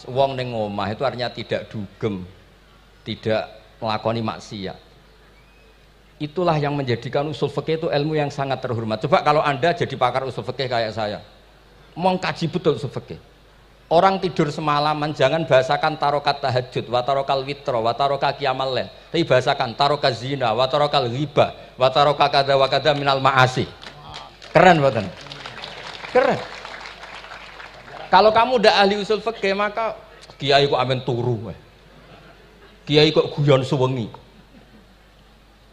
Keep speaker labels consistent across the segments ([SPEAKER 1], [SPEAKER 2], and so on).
[SPEAKER 1] Wong ning omah itu artinya tidak dugem, tidak melakoni maksiat. Itulah yang menjadikan usul fikih itu ilmu yang sangat terhormat. Coba kalau Anda jadi pakar usul fikih kayak saya, mau kaji betul usul fikih. Orang tidur semalaman jangan bahasakan tarokat tahajud, wa tarokal witro, wa taroka qiyamal lail. Tapi bahasakan taroka zina, wa tarokal ghibah, wa taroka kada wa kada minal ma'asi. Keren buatan. Keren. Kalau kamu udah ahli usul fikih maka kiai kok amen turu. Kiai kok guyon suwengi.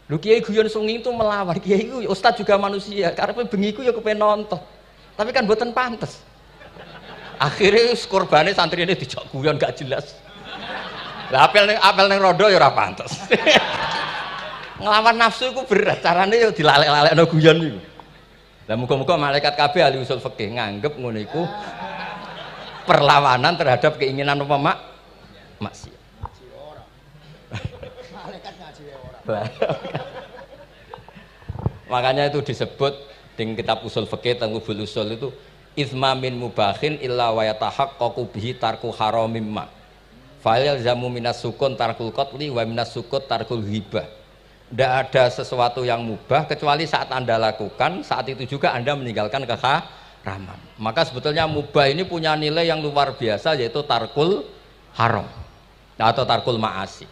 [SPEAKER 1] Lu kiai guyon suwengi itu melawan. Kiai itu ustaz juga manusia. Karena bengi ku ya kepen nonton. Tapi kan mboten pantes. Akhirnya korbane santri ini dijak guyon gak jelas. Lah apel ning rondo ya ora pantes. Nglawan nafsu iku berat, carane ya dilalek-lalekno guyon iku. Lah muga-muga malaikat kabeh ahli usul fikih nganggep ngono iku perlawanan terhadap keinginan apa maksiat. Malaikat ngaji ora. Makanya itu disebut di kitab usul fikih tentang usul itu izma min mubahin illa wa yatahaqqaqu bihi tarku haramim ma fa'il zamu minas sukun tarkul qatli wa minas sukut tarkul ghibah. Tidak ada sesuatu yang mubah kecuali saat Anda lakukan, saat itu juga Anda meninggalkan keharaman. Maka sebetulnya mubah ini punya nilai yang luar biasa, yaitu tarkul haram atau tarkul ma'asi.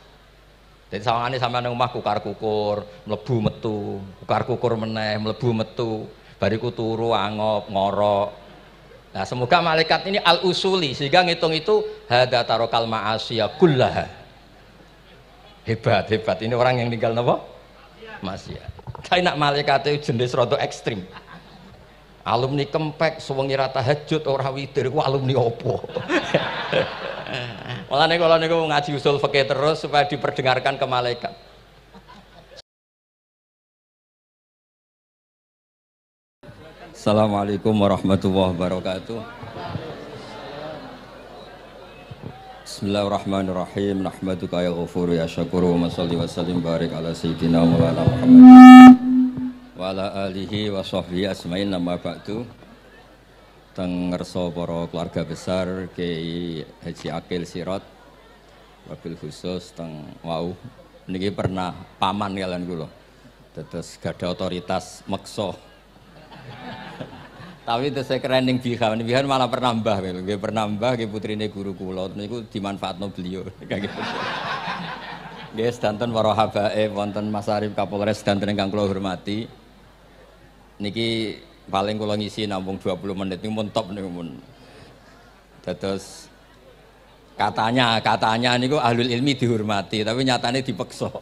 [SPEAKER 1] Jadi sawangane sampean nang omah kukar-kukur, mlebu metu, kukar-kukur meneh, mlebu metu, bariku turu angop ngorok. Nah, semoga malaikat ini al-usuli sehingga ngitung itu hada tarokal ma'asiyah kullaha. Hebat. Ini orang yang tinggal napa? Maksiat. Kayak nak malaikat itu jenis rada ekstrim. Alumni kempek suwengi ra tahajud ora witir ku alumni opo? Mulane kula niku ngaji usul fikih terus supaya diperdengarkan ke malaikat. Assalamualaikum warahmatullahi wabarakatuh. Bismillahirrahmanirrahim. Nahmaduka ya ghafuru ya syakuru wa sholli wa sallim barik ala sayyidina Maulana Muhammad wa ala alihi wa sahbihi asmain nama ba'du. Teng ngerso para keluarga besar Kiai Haji Akil Sirot wabil khusus teng wau niki pernah paman kalian kula. Dados gadah otoritas meksa. Tapi itu saya keren ning Bihan malah pernah mbah nggih pernah mbah nggih putrine guru kula niku dimanfaatno beliau kayak gitu. Nggih sedanten para habaib wonten Mas Arif Kapolres sedanten ingkang kula hormati. Niki paling kula ngisi nampung 20 menit niku mun top niku mun. Dados katanya niku ahlul ilmi dihormati tapi nyatane dipeksa.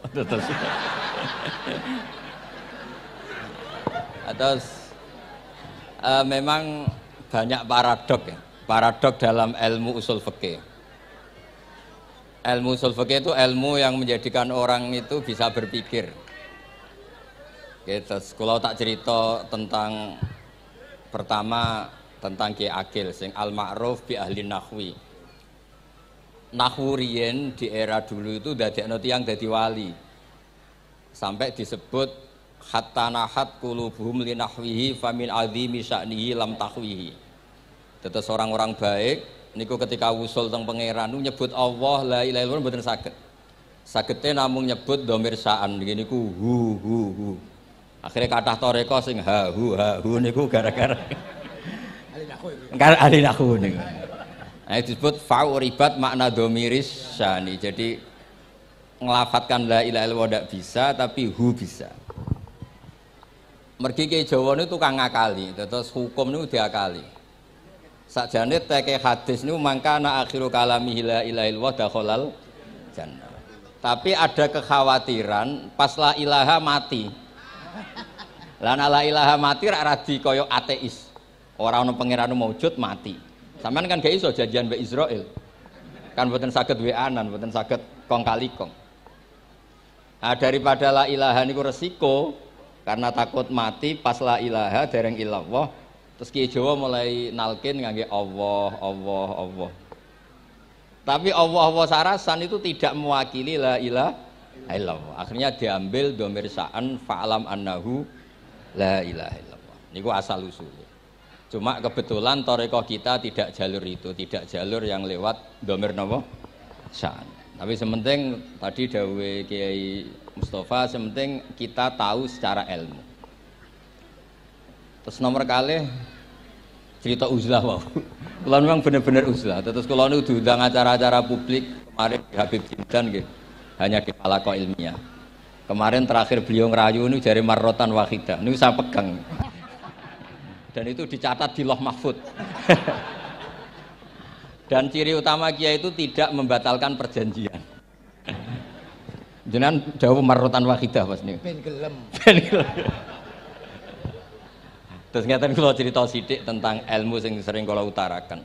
[SPEAKER 1] Terus memang banyak paradok dalam ilmu usul fikih. Ilmu usul fikih itu ilmu yang menjadikan orang itu bisa berpikir. Terus kalau tak cerita tentang pertama tentang Kiai Akil sing al-ma'ruf bi ahli nahwi. Nahwu riyen di era dulu itu dadekno tiyang dadi wali. Sampai disebut hatta nahat qulubuhum linahwihi famin azimi sya'nihi lam tahwihi. Tetes orang-orang baik niku ketika usul teng pangeran nyebut Allah la ilaha illallah mboten saged. Sagete namung nyebut dhamir sa'an niku hu. Akhirnya kathah toreko sing ha hu niku gara-gara ahli nahwu niku. Nah disebut fa'uribat makna dhamiris sya'ni. Jadi ngelafatkan la ilaha illallah ndak bisa tapi hu bisa. Mergi ke Jawa niku tukang ngakali, terus hukum niku diakali. Sakjane teke hadis niku mangkana akhiru kalami la ilaha illallah dakhalal jannah. Tapi ada kekhawatiran pas la ilaha mati. Lan la ilaha mati ra radi kaya ateis. Ora ana pangeran maujud mati. Sampeyan kan gak iso janjian mbek Israil. Kan mboten saged weanan, mboten saged kong kali kong. Nah, daripada la ilaha niku resiko karena takut mati pas la ilaha dereng illallah terus Kiai Jawa mulai nalkin ngangge Allah. Tapi Allah sarasan itu tidak mewakili la ilaha illallah. Akhirnya diambil dhamir sa'an fa'lam annahu la ilaha illallah. Niku asal usulnya. Cuma kebetulan toreko kita tidak jalur itu, tidak jalur yang lewat domir nopo sya'an. Tapi sementing tadi dawe Kiai Mustafa, sementing kita tahu secara ilmu. Terus nomor kali cerita uzlah wow. Kalau memang benar-benar uzlah. Terus kalau nu diundang acara-acara publik kemarin Habib Jindan gitu, hanya di halaqah ilmiah. Kemarin terakhir beliau ngerayu ini jari marrotan wahidah. Ini saya pegang. Dan itu dicatat di Loh Mahfud. Dan ciri utama kiai itu tidak membatalkan perjanjian. Jenengan jauh marrotan wahidah pas nih.
[SPEAKER 2] Ben gelem.
[SPEAKER 1] Terus ngeten kula cerita sithik tentang ilmu yang sering kula utarakan.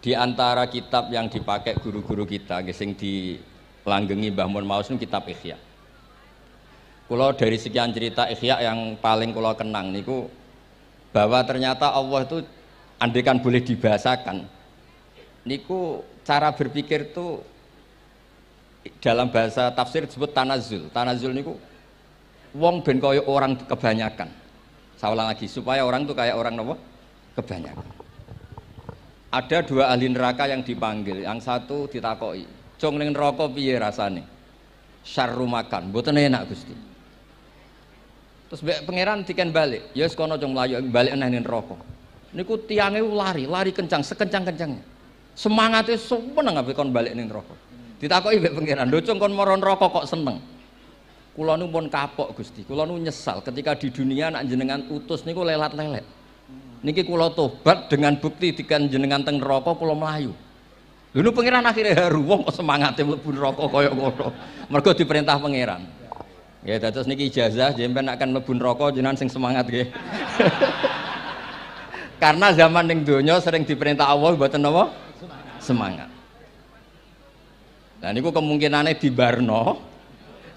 [SPEAKER 1] Di antara kitab yang dipakai guru-guru kita sing dilanggengi Mbah Mun Maus niku kitab Ihya. Kula dari sekian cerita Ihya yang paling kula kenang niku bahwa ternyata Allah itu andaikan boleh dibahasakan niku cara berpikir itu dalam bahasa tafsir disebut tanazul. Tanazul niku wong ben kaya orang kebanyakan. Saya ulang lagi supaya orang itu kayak orang apa? Kebanyakan. Ada dua ahli neraka yang dipanggil, yang satu ditakoki, "Cung ning neraka piye rasane?" "Syarru makan." Mboten enak Gusti. Terus pangeran diken balik, ya wis kono cung mlayu balik nang neraka. Niku tiange lari kencang, sekencang-kencangnya. Semangate seneng ape kon balik ning neraka. Ditakoki mbek pangeran, "Lho cung kon mara neraka kok seneng?" "Kula nu pun kapok Gusti, kula nu nyesal ketika di dunia nak jenengan utus niku lelat-lelet. Niki kula tobat dengan bukti dikan jenengan teng neraka kula mlayu." Lho nu pangeran akhirnya haru, wong kok semangate mlebu neraka kaya ngono. Mergo diperintah pangeran. Ya dados niki ijazah jenengan akan mlebu neraka jenengan sing semangat nggih. Karena zaman ning donya sering diperintah Allah mboten napa? Semangat. Nah niku kemungkinane dibarno,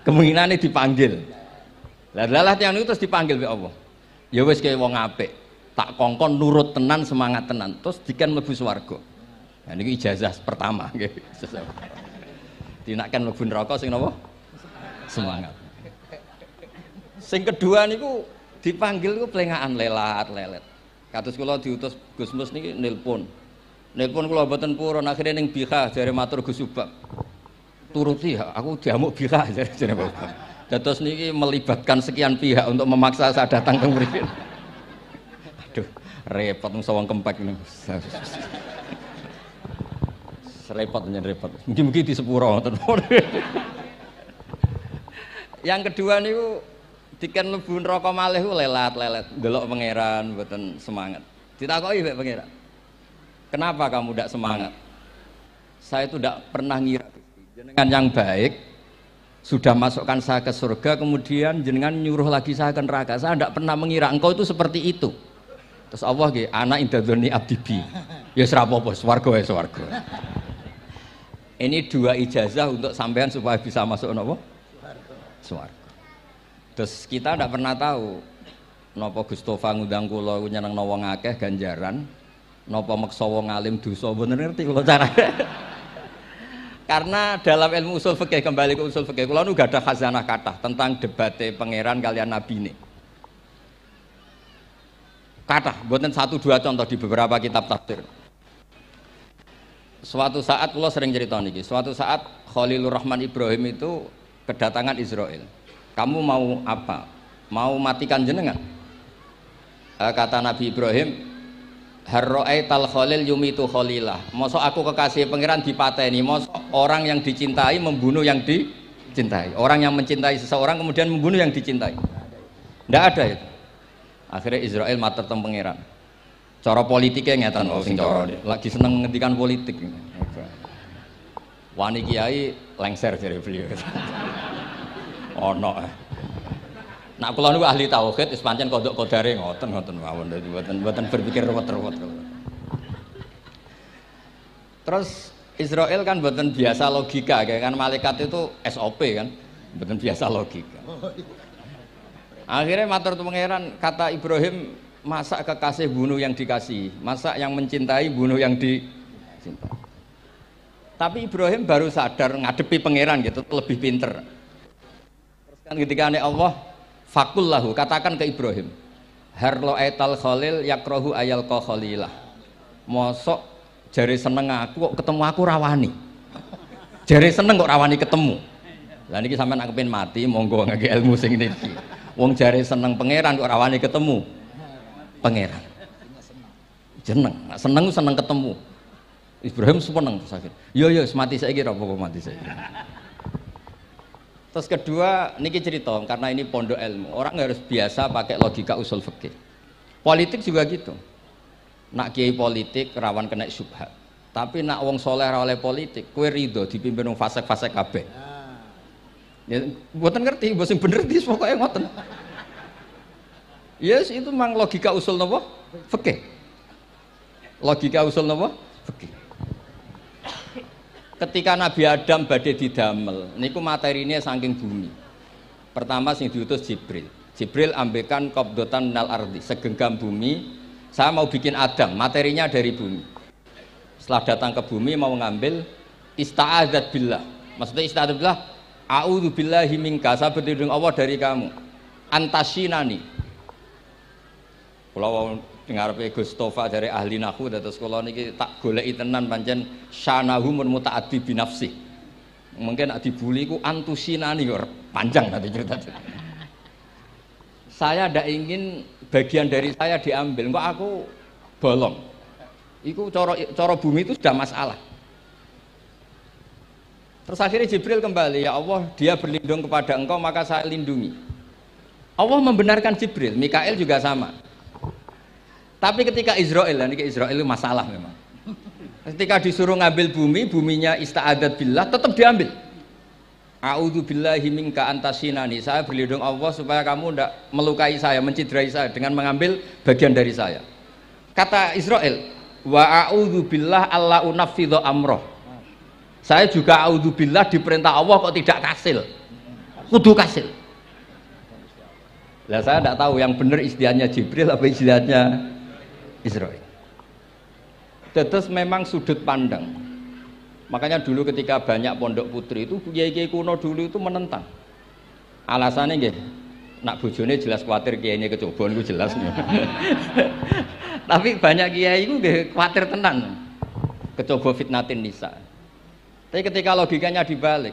[SPEAKER 1] kemungkinane dipanggil. Lah yang niku terus dipanggil oleh Allah. Ya wis kaya wong apik, tak kongkon nurut tenan, semangat tenan, terus diken mlebu swarga. Nah niku ijazah pertama nggih. Dinaken mlebu neraka sing napa? Semangat. Sing kedua niku dipanggil niku plengakan lelat-lelet. Kados kula diutus Gus Mus niki nelpon. Nelpon kula mboten purun akhire ning Bika jare matur Gus Subak. Turuti ya, aku diamuk Bika jare Bapak. Dados niki melibatkan sekian pihak untuk memaksa saya datang ke mriki. Aduh, repot wong sawang kempek niku. Repot nyen repot. Mugi-mugi di sepuro ngoten. Yang kedua niku diken mlebu neraka malih ku lelat-lelet, ndelok pangeran mboten semangat. Ditakoki mbek pangeran, "Kenapa kamu tidak semangat?" "Saya itu tidak pernah ngira jenengan yang baik sudah masukkan saya ke surga, kemudian jenengan nyuruh lagi saya ke neraka. Saya tidak pernah mengira engkau itu seperti itu." Terus Allah nggih, "Ana indadzoni abdibi." Ya wis ra apa-apa, swarga wae swarga. Ini dua ijazah untuk sampean supaya bisa masuk napa? Swarga. Terus kita tidak pernah tahu napa Gustofa ngundang kula nyenengno wong akeh ganjaran, napa meksa wong alim dosa, mboten ngerti kula carane. Karena dalam ilmu usul fikih, kembali ke usul fikih, kula nu gadah khazanah kathah tentang debate pangeran kalian nabi ini. Kathah, mboten satu dua contoh di beberapa kitab tafsir. Suatu saat kula sering cerita niki, suatu saat Khalilur Rahman Ibrahim itu kedatangan Israel. "Kamu mau apa? Mau matikan jenengan?" Kata Nabi Ibrahim, "Harra'aital khalil yumitu khalilah." Mosok aku kekasih pangeran dipateni, mosok orang yang dicintai membunuh yang dicintai. Orang yang mencintai seseorang kemudian membunuh yang dicintai. Tidak ada itu. Akhirnya Israel matur teng pangeran. Cara politiknya ngeten sing cara lagi seneng ngendikan politik. Wani kiai lengser jare beliau. Ono. Nak kula niku ahli tauhid wis pancen kodok kodare ngoten mawon dadi mboten berpikir ruwet-ruwet. Terus Israel kan mboten biasa logika kan malaikat itu SOP kan, mboten biasa logika. Akhirnya matur pangeran, kata Ibrahim, "Masa kekasih bunuh yang dikasih, masa yang mencintai bunuh yang dicintai." Tapi Ibrahim baru sadar ngadepi pangeran gitu, lebih pinter. Ketika Allah fakullahu, katakan ke Ibrahim, harlo etal khalil yakrohu ayal ko khalilah. Mosok jari seneng aku kok ketemu aku rawani. Jari seneng kok rawani ketemu. Lah niki sampean aku pengen mati monggo ngake ilmu sing niki. Wong jari seneng pangeran kok rawani ketemu pangeran. Seneng seneng ketemu. Ibrahim seneng sakit. Yo mati saiki ra apa mati saiki. Terus kedua niki cerita karena ini pondok ilmu. Orang harus biasa pakai logika usul fikih. Politik juga gitu. Nak kiai politik rawan kena syubhat. Tapi nak wong soleh ra oleh politik, kowe ridho dipimpin wong fasik-fasik kabeh. Ya mboten ngerti, mbok sing bener dis pokoke ngoten. Yes, itu memang logika usul napa? Fikih. Logika usul napa? Fikih. Ketika Nabi Adam badhe didamel, niku materinya saking bumi. Pertama sing diutus Jibril. Jibril ambekan qabdatan minal ardi, segenggam bumi. Saya mau bikin Adam, materinya dari bumi. Setelah datang ke bumi mau ngambil ista'adzat billah. Maksudnya ista'adzat billah, a'udzu billahi minka, saya berlindung Allah dari kamu. Antasinani. Kula ngarepe Gus Tofa dari ahli nahwu terus kula niki tak goleki tenan pancen syanahu mun mutaaddi bi nafsi. Mungkin nek dibuli ku antusinani kok panjang nanti cerita. Saya tidak ingin bagian dari saya diambil, kok aku bolong. Itu coro bumi itu sudah masalah. Terus akhirnya Jibril kembali, ya Allah dia berlindung kepada engkau maka saya lindungi. Allah membenarkan Jibril, Mikail juga sama. Tapi ketika Israel, ini Israel itu masalah memang. Ketika disuruh ngambil bumi, buminya ista'adat billah, tetap diambil. A'udzu billahi minka antasinani. Saya berlindung Allah supaya kamu tidak melukai saya, mencidrai saya dengan mengambil bagian dari saya. Kata Israel, wa a'udzu billah alla unaffidhu amroh. Saya juga a'udzu billah diperintah Allah kok tidak kasil. Kudu kasil. Lah saya tidak tahu yang benar istilahnya Jibril apa istilahnya Israel. Terus memang sudut pandang. Makanya dulu ketika banyak pondok putri itu kiai-kiai kuno dulu itu menentang. Alasannya nggih, nak bojone jelas khawatir kiainya kecobaan itu jelas. Tapi banyak kiai itu nggih khawatir tenan. Kecoba fitnatin nisa. Tapi ketika logikanya dibalik,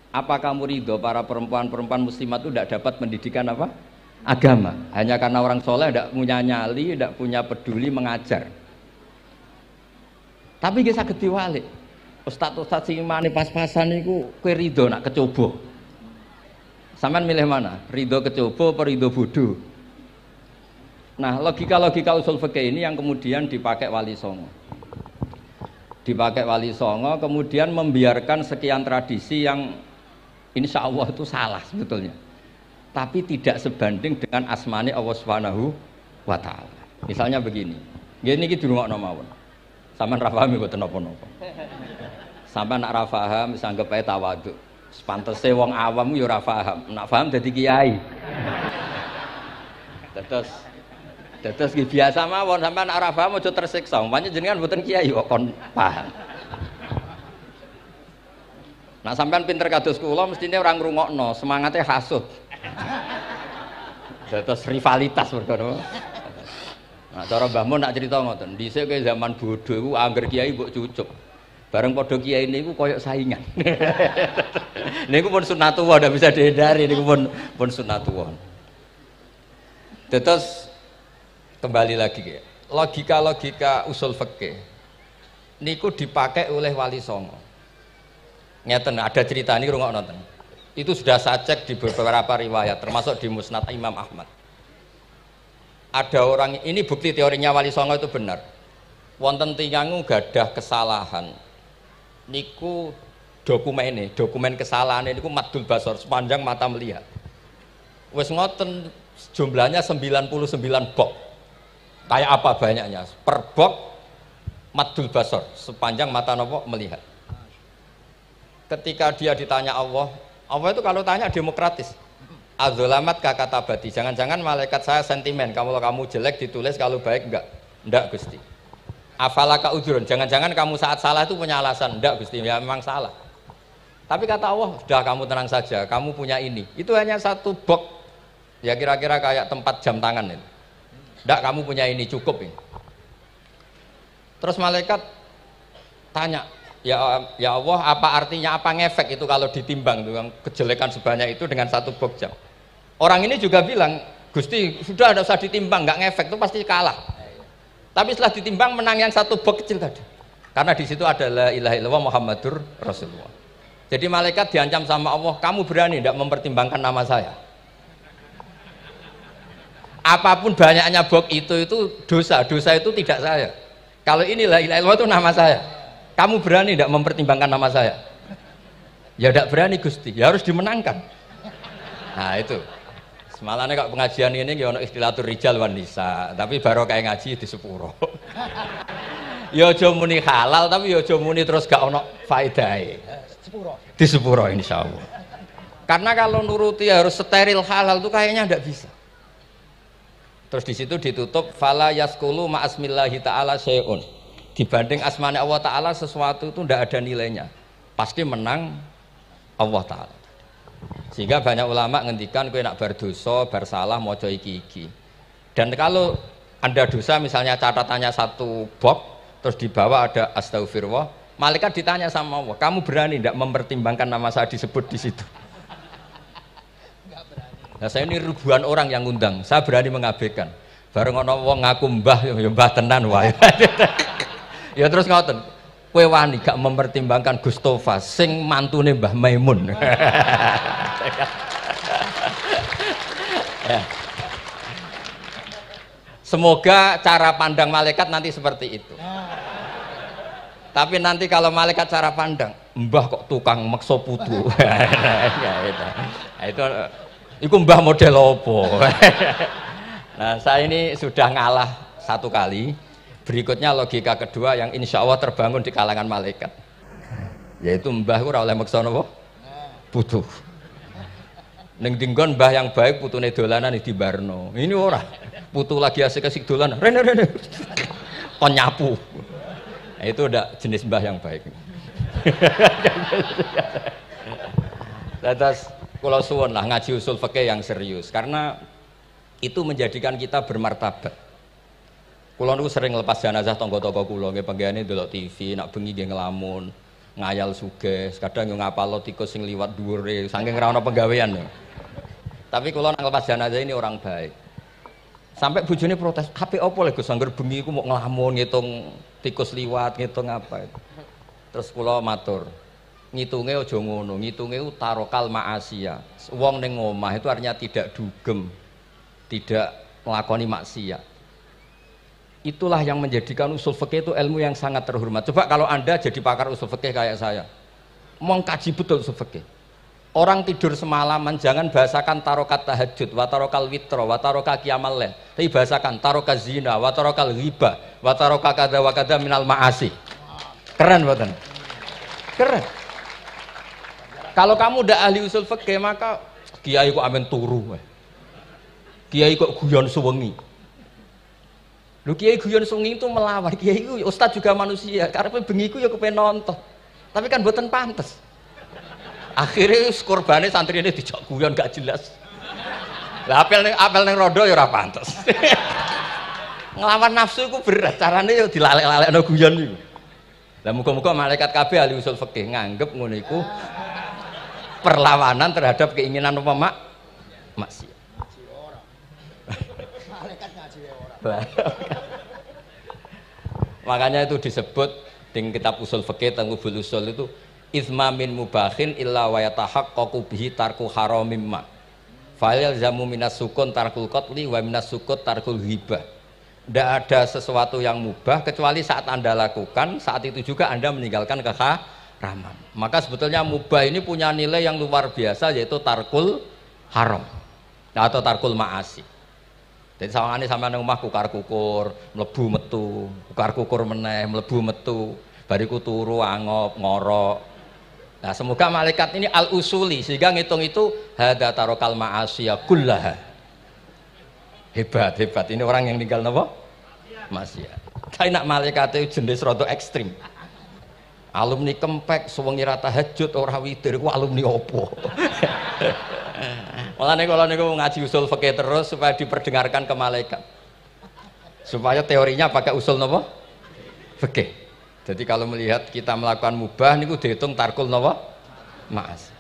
[SPEAKER 1] apa kamu ridho para perempuan-perempuan muslimat itu tidak dapat pendidikan apa? Agama. Hanya karena orang soleh tidak punya nyali, tidak punya peduli mengajar. Tapi nggih saged diwalik. Ustaz-ustaz sing mani pas-pasan niku kowe ridho nak kecoba. Sampeyan milih mana? Ridho kecoba apa ridho bodoh? Nah, logika-logika usul fikih ini yang kemudian dipakai Wali Songo. Dipakai Wali Songo kemudian membiarkan sekian tradisi yang insya Allah itu salah sebetulnya. Tapi tidak sebanding dengan asmane Allah Subhanahu wa taala. Misalnya begini. Nggih niki dirungokno mawon. Sampeyan ra paham mboten napa-napa. Sampai nak rafaham, bisa anggap aja tawaduk. Sepantesnya wong awam yo rafaham, nak paham jadi kiai. Terus biasa mawon sampai nak rafaham aja tersiksa. Umpamanya jenengan mboten kiai kok kon paham. Nak sampean pinter kados kula mestine ora ngrungokno, semangate hasud. Terus rivalitas perkara. Nah, cara Mbah Mun nak cerita ngoten, dhisik ke zaman bodoh iku angger kiai mbok cucuk. Bareng padha kiai niku koyok saingan. Niku pun sunatullah ndak bisa dihindari, niku pun sunatullah. Terus kembali lagi ya. Logika-logika usul fikih niku dipakai oleh Wali Songo. Ngeten ada cerita ini rungokno nonton. Itu sudah saya cek di beberapa riwayat termasuk di Musnad Imam Ahmad. Ada orang ini bukti teorinya Wali Songo itu benar. Wonten tiyang gadah kesalahan. Niku dokumen kesalahan niku maddul basor sepanjang mata melihat. Wes ngoten jumlahnya 99 bok. Kayak apa banyaknya? Per bok maddul basor sepanjang mata nopo melihat. Ketika dia ditanya Allah itu kalau tanya demokratis. Adzolamat kakatabati. Jangan-jangan malaikat saya sentimen. Kalau kamu jelek ditulis, kalau baik enggak. Enggak Gusti. Afalaka udhurun, jangan-jangan kamu saat salah itu punya alasan. Enggak Gusti, ya memang salah. Tapi kata Allah, sudah kamu tenang saja, kamu punya ini. Itu hanya satu box, ya kira-kira kayak tempat jam tangan itu. Ndak, kamu punya ini cukup ini. Terus malaikat tanya, ya Allah, apa artinya, apa ngefek itu kalau ditimbang tuh kejelekan sebanyak itu dengan satu box jam. Orang ini juga bilang, Gusti sudah ada usah ditimbang, nggak ngefek, itu pasti kalah. Tapi setelah ditimbang menang yang satu box kecil tadi. Karena di situ ada la ilaha illallah Muhammadur Rasulullah. Jadi malaikat diancam sama Allah, kamu berani tidak mempertimbangkan nama saya? Apapun banyaknya box itu dosa itu tidak saya. Kalau ini la ilaha illallah itu nama saya. Kamu berani tidak mempertimbangkan nama saya? Ya tidak berani Gusti, ya harus dimenangkan. Nah itu. Semalane kok pengajian ini ya ono istilatur rijal wan nisa, tapi baru kayak ngaji di sepuro. Ya aja muni halal tapi ya aja muni terus gak ono faedahe. Sepuro. Di sepuro insyaallah. Karena kalau nuruti harus steril halal itu kayaknya tidak bisa. Terus di situ ditutup fala yaskulu ma asmillahi taala syai'un. Dibanding asmane Allah taala sesuatu itu tidak ada nilainya. Pasti menang Allah taala. Sehingga banyak ulama ngendikan kowe nak berdosa, bersalah maca iki-iki. Dan kalau Anda dosa misalnya catatannya satu box terus di bawah ada astagfirullah, malaikat ditanya sama Allah, kamu berani tidak mempertimbangkan nama saya disebut di situ? Nah, saya ini ribuan orang yang ngundang, saya berani mengabaikan. Bareng ono wong ngaku mbah, ya mbah tenan wae. Ya terus ngoten. Kowe wani gak mempertimbangkan Gustofa sing mantune Mbah Maimun. Ya. Semoga cara pandang malaikat nanti seperti itu. Tapi nanti kalau malaikat cara pandang, mbah kok tukang maksa putu. Itu mbah model opo. Nah, saya ini sudah ngalah satu kali. Berikutnya logika kedua yang insya Allah terbangun di kalangan malaikat, yaitu mbah ora oleh maksa napa putu. Ning dinggon mbah yang baik putune dolanan di barno. Ini ora. Putu lagi asik-asik dolanan. Rene. Kon nyapu. Nah, itu udah jenis mbah yang baik. Terus kula suwun lah ngaji usul fikih yang serius karena itu menjadikan kita bermartabat. Kulo niku sering lepas jenazah tangga-tangga kulo nggih penggene delok TV, nak bengi nggih ngelamun, ngayal sugih, kadang yo ngapalo tikus sing liwat dhuwure saking ora ana penggawean. Tapi kulo nang lepas jenazah ini orang baik. Sampai bojone protes, "HP opo lho Gus, angger bengi iku mau ngelamun ngitung tikus liwat, ngitung apa." Terus kulo matur, ngitunge aja ngono, ngitunge tarokal ma'asiya. Wong ning omah itu artinya tidak dugem, tidak nglakoni maksiat. Itulah yang menjadikan usul fikih itu ilmu yang sangat terhormat. Coba kalau Anda jadi pakar usul fikih kayak saya, mengkaji betul usul fikih. Orang tidur semalaman jangan bahasakan tarokat tahajud, wa tarokal witro, wa taroka qiyamal lail. Tapi bahasakan taroka zina, wa tarokal ghibah, wa taroka kada wa kada minal ma'asi. Keren buatan? Keren. Kalau kamu udah ahli usul fikih maka kiai kok amen turu. Kiai kok guyon suwengi. Lu kiai guyon sungi itu melawan, kiai itu ustaz juga manusia, karena bengi itu ya kepengen nonton, tapi kan buatan pantas. Akhirnya korbannya santri ini dijak guyon gak jelas. Lah apel neng rodo ya ora pantas. Ngelawan nafsu itu berat, caranya ya dilalek-lalek no guyon itu. Lah muga-muga malaikat kabeh ahli usul fikih nganggep ngono iku perlawanan terhadap keinginan apa maksiat. Makanya itu disebut di kitab usul fikih Tanghubul Usul itu izma min mubahin illa wa yatahaqqaqu bihi tarku haramim ma fa'il zamu minas sukun tarkul qatli wa minas sukut tarkul ghibah. Tidak ada sesuatu yang mubah kecuali saat Anda lakukan, saat itu juga Anda meninggalkan keharaman. Maka sebetulnya mubah ini punya nilai yang luar biasa, yaitu tarkul haram atau tarkul ma'asi. Jadi sawangane sampean nang omah kukar-kukur, mlebu metu, kukar-kukur meneh, mlebu metu, bariku turu angop, ngorok. Nah, semoga malaikat ini al-usuli sehingga ngitung itu hadza tarokal ma'asiya kullaha. Hebat. Ini orang yang tinggal napa? Maksiat. Tapi nak malaikat itu jenis rada ekstrim. Alumni kempek, suwengi ra tahajud ora witir, ku alumni opo? Mulane kalau niku ngaji usul fikih terus supaya diperdengarkan ke malaikat. Supaya teorinya pakai usul nopo? Fikih. Jadi kalau melihat kita melakukan mubah niku dihitung tarkul nopo? Ma'as.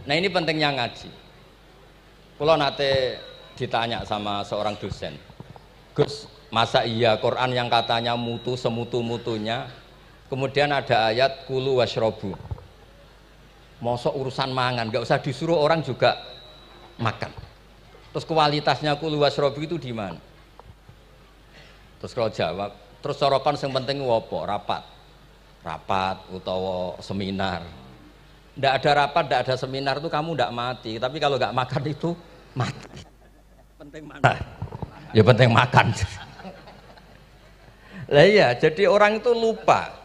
[SPEAKER 1] Nah ini pentingnya ngaji. Kalau nate ditanya sama seorang dosen, Gus, masa iya Quran yang katanya mutu semutu-mutunya, kemudian ada ayat kulu washrobu, mosok urusan mangan, gak usah disuruh orang juga makan. Terus kualitasnya kulu washrobu itu di mana? Terus kalau jawab, terus soropan yang penting wopo, rapat utawa seminar. Ndak ada rapat, ndak ada seminar itu kamu ndak mati, tapi kalau nggak makan itu mati. Penting mana? Ya penting makan. Lah iya, jadi orang itu lupa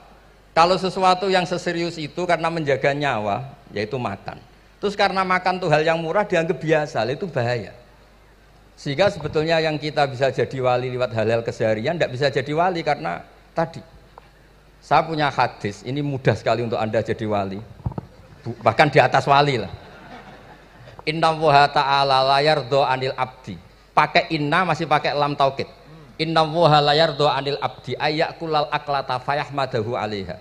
[SPEAKER 1] kalau sesuatu yang seserius itu karena menjaga nyawa, yaitu makan. Terus karena makan tuh hal yang murah dianggap biasa, itu bahaya. Sehingga sebetulnya yang kita bisa jadi wali lewat hal-hal keseharian tidak bisa jadi wali karena tadi. Saya punya hadis, ini mudah sekali untuk Anda jadi wali. Bahkan di atas wali lah. Inna woha ta'ala layar do anil abdi. Pakai inna masih pakai lam taukid. Inna woha layar do anil abdi ayak kulal aklata fayahmadahu alaiha.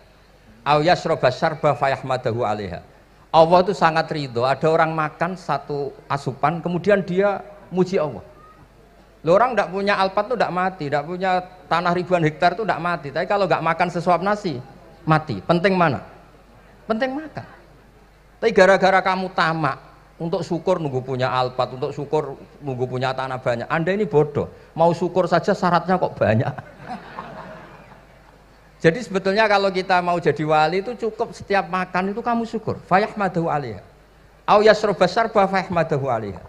[SPEAKER 1] Au yasroba syarba fayahmadahu alaiha. Allah itu sangat ridho. Ada orang makan satu asupan kemudian dia muji Allah. Loh, orang tidak punya alpat itu tidak mati, tidak punya tanah ribuan hektar itu tidak mati. Tapi kalau nggak makan sesuap nasi mati. Penting mana? Penting makan. Tapi gara-gara kamu tamak untuk syukur nunggu punya alpat, untuk syukur nunggu punya tanah banyak. Anda ini bodoh. Mau syukur saja syaratnya kok banyak. Jadi sebetulnya kalau kita mau jadi wali itu cukup setiap makan itu kamu syukur. Fayahmadahu alaiha. Au yasroba syarba fayahmadahu alaiha.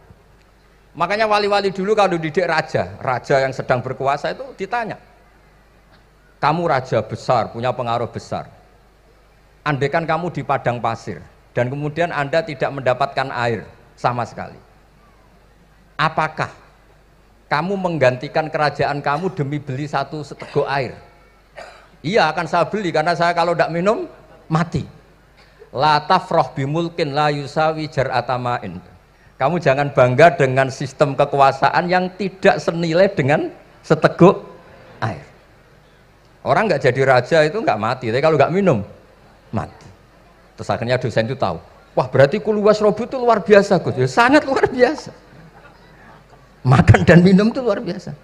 [SPEAKER 1] Makanya wali-wali dulu kalau didik raja yang sedang berkuasa itu ditanya, kamu raja besar, punya pengaruh besar. Andaikan kamu di padang pasir dan kemudian Anda tidak mendapatkan air sama sekali, apakah kamu menggantikan kerajaan kamu demi beli satu seteguk air? Iya, akan saya beli karena saya kalau tidak minum mati. La tafroh bimulkin la yusawi jar'atamain. Kamu jangan bangga dengan sistem kekuasaan yang tidak senilai dengan seteguk air. Orang nggak jadi raja itu nggak mati, tapi kalau nggak minum mati. Terus akhirnya dosen itu tahu, wah berarti kulu wasrobu itu luar biasa Gus, ya, sangat luar biasa. Makan dan minum itu luar biasa.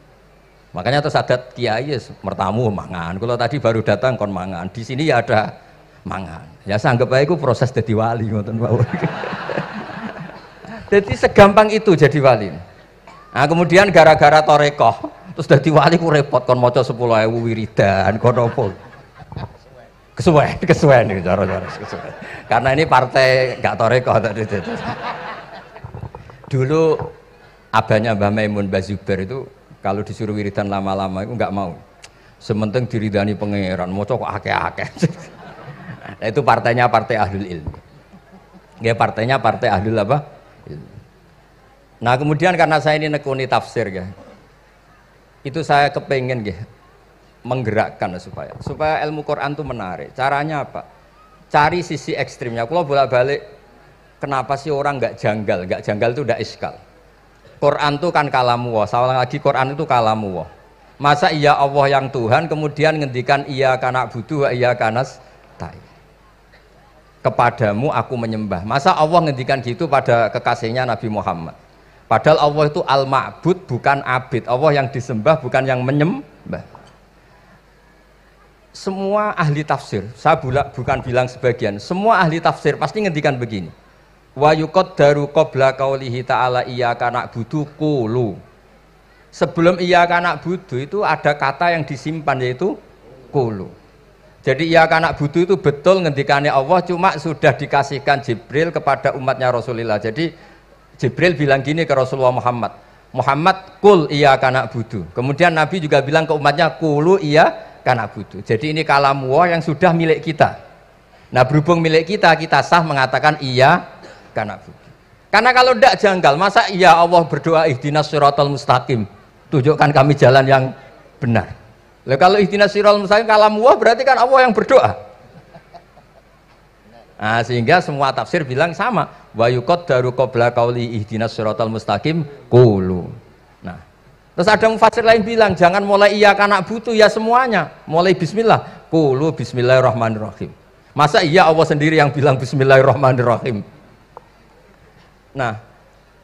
[SPEAKER 1] Makanya terus adat kiai mertamu mangan. Kalau tadi baru datang kon mangan, di sini ya ada mangan. Ya saya anggap aja itu proses jadi wali, ngoten mawon. Jadi segampang itu jadi wali. Nah kemudian gara-gara torekoh terus jadi wali ku repot kon maca 10.000 wiridan kon opo. Kesuwen nih cara-cara kesuwen. Karena ini partai enggak torekoh tadi. Dulu abahnya Mbah Maimun Mbah Zubair itu kalau disuruh wiridan lama-lama itu enggak mau. Sementing diridani pangeran, maca kok akeh-akeh. Nah, itu partainya partai ahlul ilmi. Ya partainya partai ahlul apa? Nah kemudian karena saya ini nekuni tafsir ya, itu saya kepengen ya menggerakkan supaya ilmu Quran itu menarik. Caranya apa? Cari sisi ekstrimnya. Kalau bolak-balik, kenapa sih orang nggak janggal? Nggak janggal itu udah iskal. Quran itu kan kalamu Allah. Saya lagi Quran itu kalamu Allah. Masa iya Allah yang Tuhan kemudian ngendikan iya kana budu wa iya kanas tai. Kepadamu aku menyembah. Masa Allah ngendikan gitu pada kekasihnya Nabi Muhammad? Padahal Allah itu al-ma'bud bukan abid. Allah yang disembah bukan yang menyembah. Semua ahli tafsir, saya bukan bilang sebagian, semua ahli tafsir pasti ngendikan begini. Wa yuqaddaru qabla qaulihi ta'ala iyyaka na'budu qulu. Sebelum iyyaka na'budu itu ada kata yang disimpan yaitu qulu. Jadi iyyaka na'budu itu betul ngendikannya Allah, cuma sudah dikasihkan Jibril kepada umatnya Rasulullah. Jadi Jibril bilang gini ke Rasulullah Muhammad, qul iyyaka na'budu. Kemudian Nabi juga bilang ke umatnya qulu iyyaka na'budu. Jadi ini kalam Allah yang sudah milik kita. Nah berhubung milik kita, kita sah mengatakan iyyaka na'budu. Karena kalau tidak janggal, masa iya Allah berdoa ihdinas siratal mustaqim, tunjukkan kami jalan yang benar. Lah kalau ihdinas siratal mustaqim kalam Allah berarti kan Allah yang berdoa. Nah, sehingga semua tafsir bilang sama, wa yuqaddaru qabla qauli ihdinas siratal mustaqim qulu. Nah, Terus ada mufassir lain bilang jangan mulai iya karena butuh ya semuanya, mulai bismillah, qulu bismillahirrahmanirrahim. Masa iya Allah sendiri yang bilang bismillahirrahmanirrahim? Nah,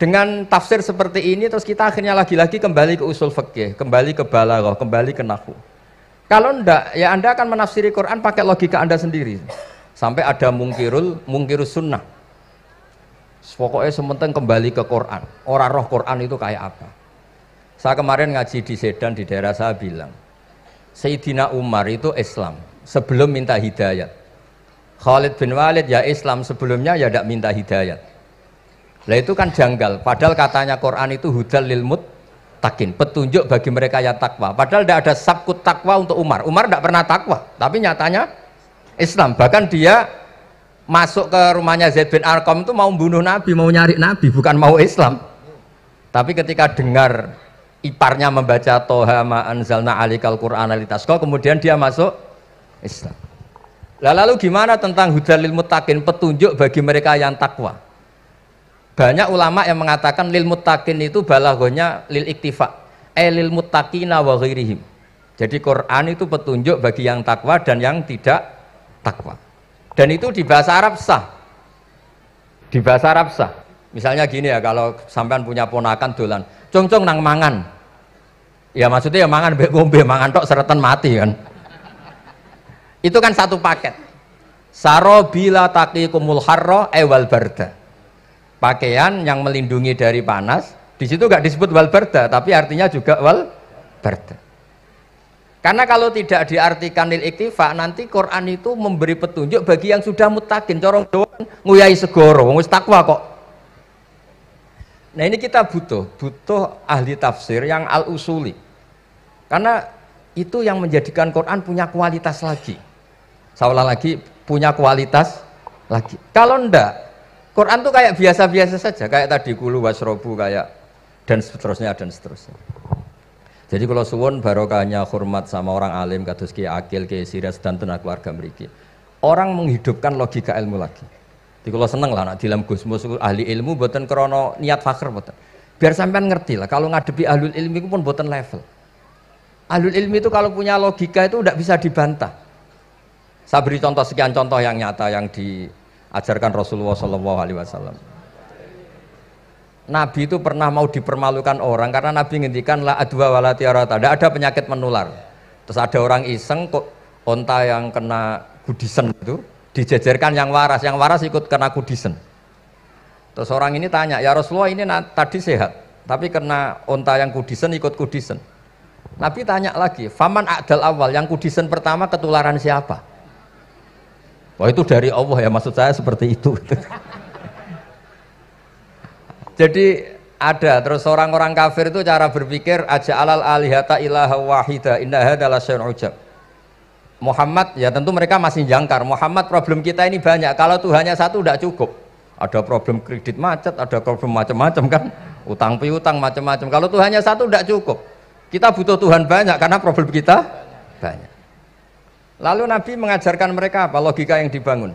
[SPEAKER 1] dengan tafsir seperti ini terus kita akhirnya lagi-lagi kembali ke usul fikih, kembali ke balaghah, kembali ke nahwu. Kalau enggak, ya Anda akan menafsiri Quran pakai logika Anda sendiri. Sampai ada mungkirus sunnah. Pokoknya sementing kembali ke Quran. Orang roh Quran itu kayak apa? Saya kemarin ngaji di Sedan di daerah saya bilang, Sayyidina Umar itu Islam sebelum minta hidayat. Khalid bin Walid ya Islam sebelumnya ya tidak minta hidayat. Lah itu kan janggal. Padahal katanya Quran itu hudal lil muttaqin, petunjuk bagi mereka yang takwa. Padahal tidak ada sabkut takwa untuk Umar. Umar tidak pernah takwa, tapi nyatanya Islam. Bahkan dia masuk ke rumahnya Zaid bin Arqam itu mau bunuh Nabi, mau nyari Nabi, bukan mau Islam. Tapi ketika dengar iparnya membaca Toha ma anzalna alikal Qur'ana litasqa, kemudian dia masuk Islam. Lalu gimana tentang hudal lil muttaqin, petunjuk bagi mereka yang takwa? Banyak ulama yang mengatakan lil muttaqin itu balaghahnya lil iktifa, lil muttaqina wa ghairihim. Jadi Quran itu petunjuk bagi yang takwa dan yang tidak takwa. Dan itu di bahasa Arab sah. Di bahasa Arab sah. Misalnya gini ya, kalau sampean punya ponakan dolan, cong-cong nang mangan. Ya maksudnya ya mangan mbek ngombe, mangan tok seretan mati kan. Itu kan satu paket. Saro bila taqikumul harra wal barda. Pakaian yang melindungi dari panas, di situ nggak disebut wal barda, tapi artinya juga wal barda. Karena kalau tidak diartikan lil iktifa, nanti Quran itu memberi petunjuk bagi yang sudah muttaqin, corong doang nguyai segoro, wis takwa kok. Nah ini kita butuh ahli tafsir yang al-usuli. Karena itu yang menjadikan Quran punya kualitas lagi. Seolah lagi punya kualitas lagi. Kalau ndak, Quran tuh kayak biasa-biasa saja, kayak tadi kulu wasrobu kayak dan seterusnya dan seterusnya. Jadi kalau suwun barokahnya hormat sama orang alim kados Ki Akil, Ki Siras dan tenaga keluarga mriki. Orang menghidupkan logika ilmu lagi. Jadi kalau seneng lah nak dalam Gusmus ahli ilmu mboten krana niat fakir mboten. Biar sampean ngerti lah kalau ngadepi ahlul ilmi itu pun mboten level. Ahlul ilmi itu kalau punya logika itu tidak bisa dibantah. Saya beri contoh sekian contoh yang nyata yang diajarkan Rasulullah SAW. Nabi itu pernah mau dipermalukan orang karena Nabi ngendikan la adwa wala tiarata, tidak ada penyakit menular. Terus ada orang iseng kok onta yang kena kudisen itu dijejerkan yang waras ikut kena kudisen. Terus orang ini tanya, ya Rasulullah ini tadi sehat, tapi kena onta yang kudisen ikut kudisen. Nabi tanya lagi, faman a'dal awal, yang kudisen pertama ketularan siapa? Wah itu dari Allah ya, maksud saya seperti itu. Jadi ada terus orang-orang kafir itu cara berpikir aja alal alihata ilaha wahida inna hadza lasyai'un ujab. Muhammad ya tentu mereka masih jangkar. Muhammad problem kita ini banyak. Kalau Tuhannya satu tidak cukup. Ada problem kredit macet, ada problem macam-macam kan, utang piutang macam-macam. Kalau Tuhannya satu tidak cukup. Kita butuh Tuhan banyak karena problem kita banyak. Lalu Nabi mengajarkan mereka apa logika yang dibangun.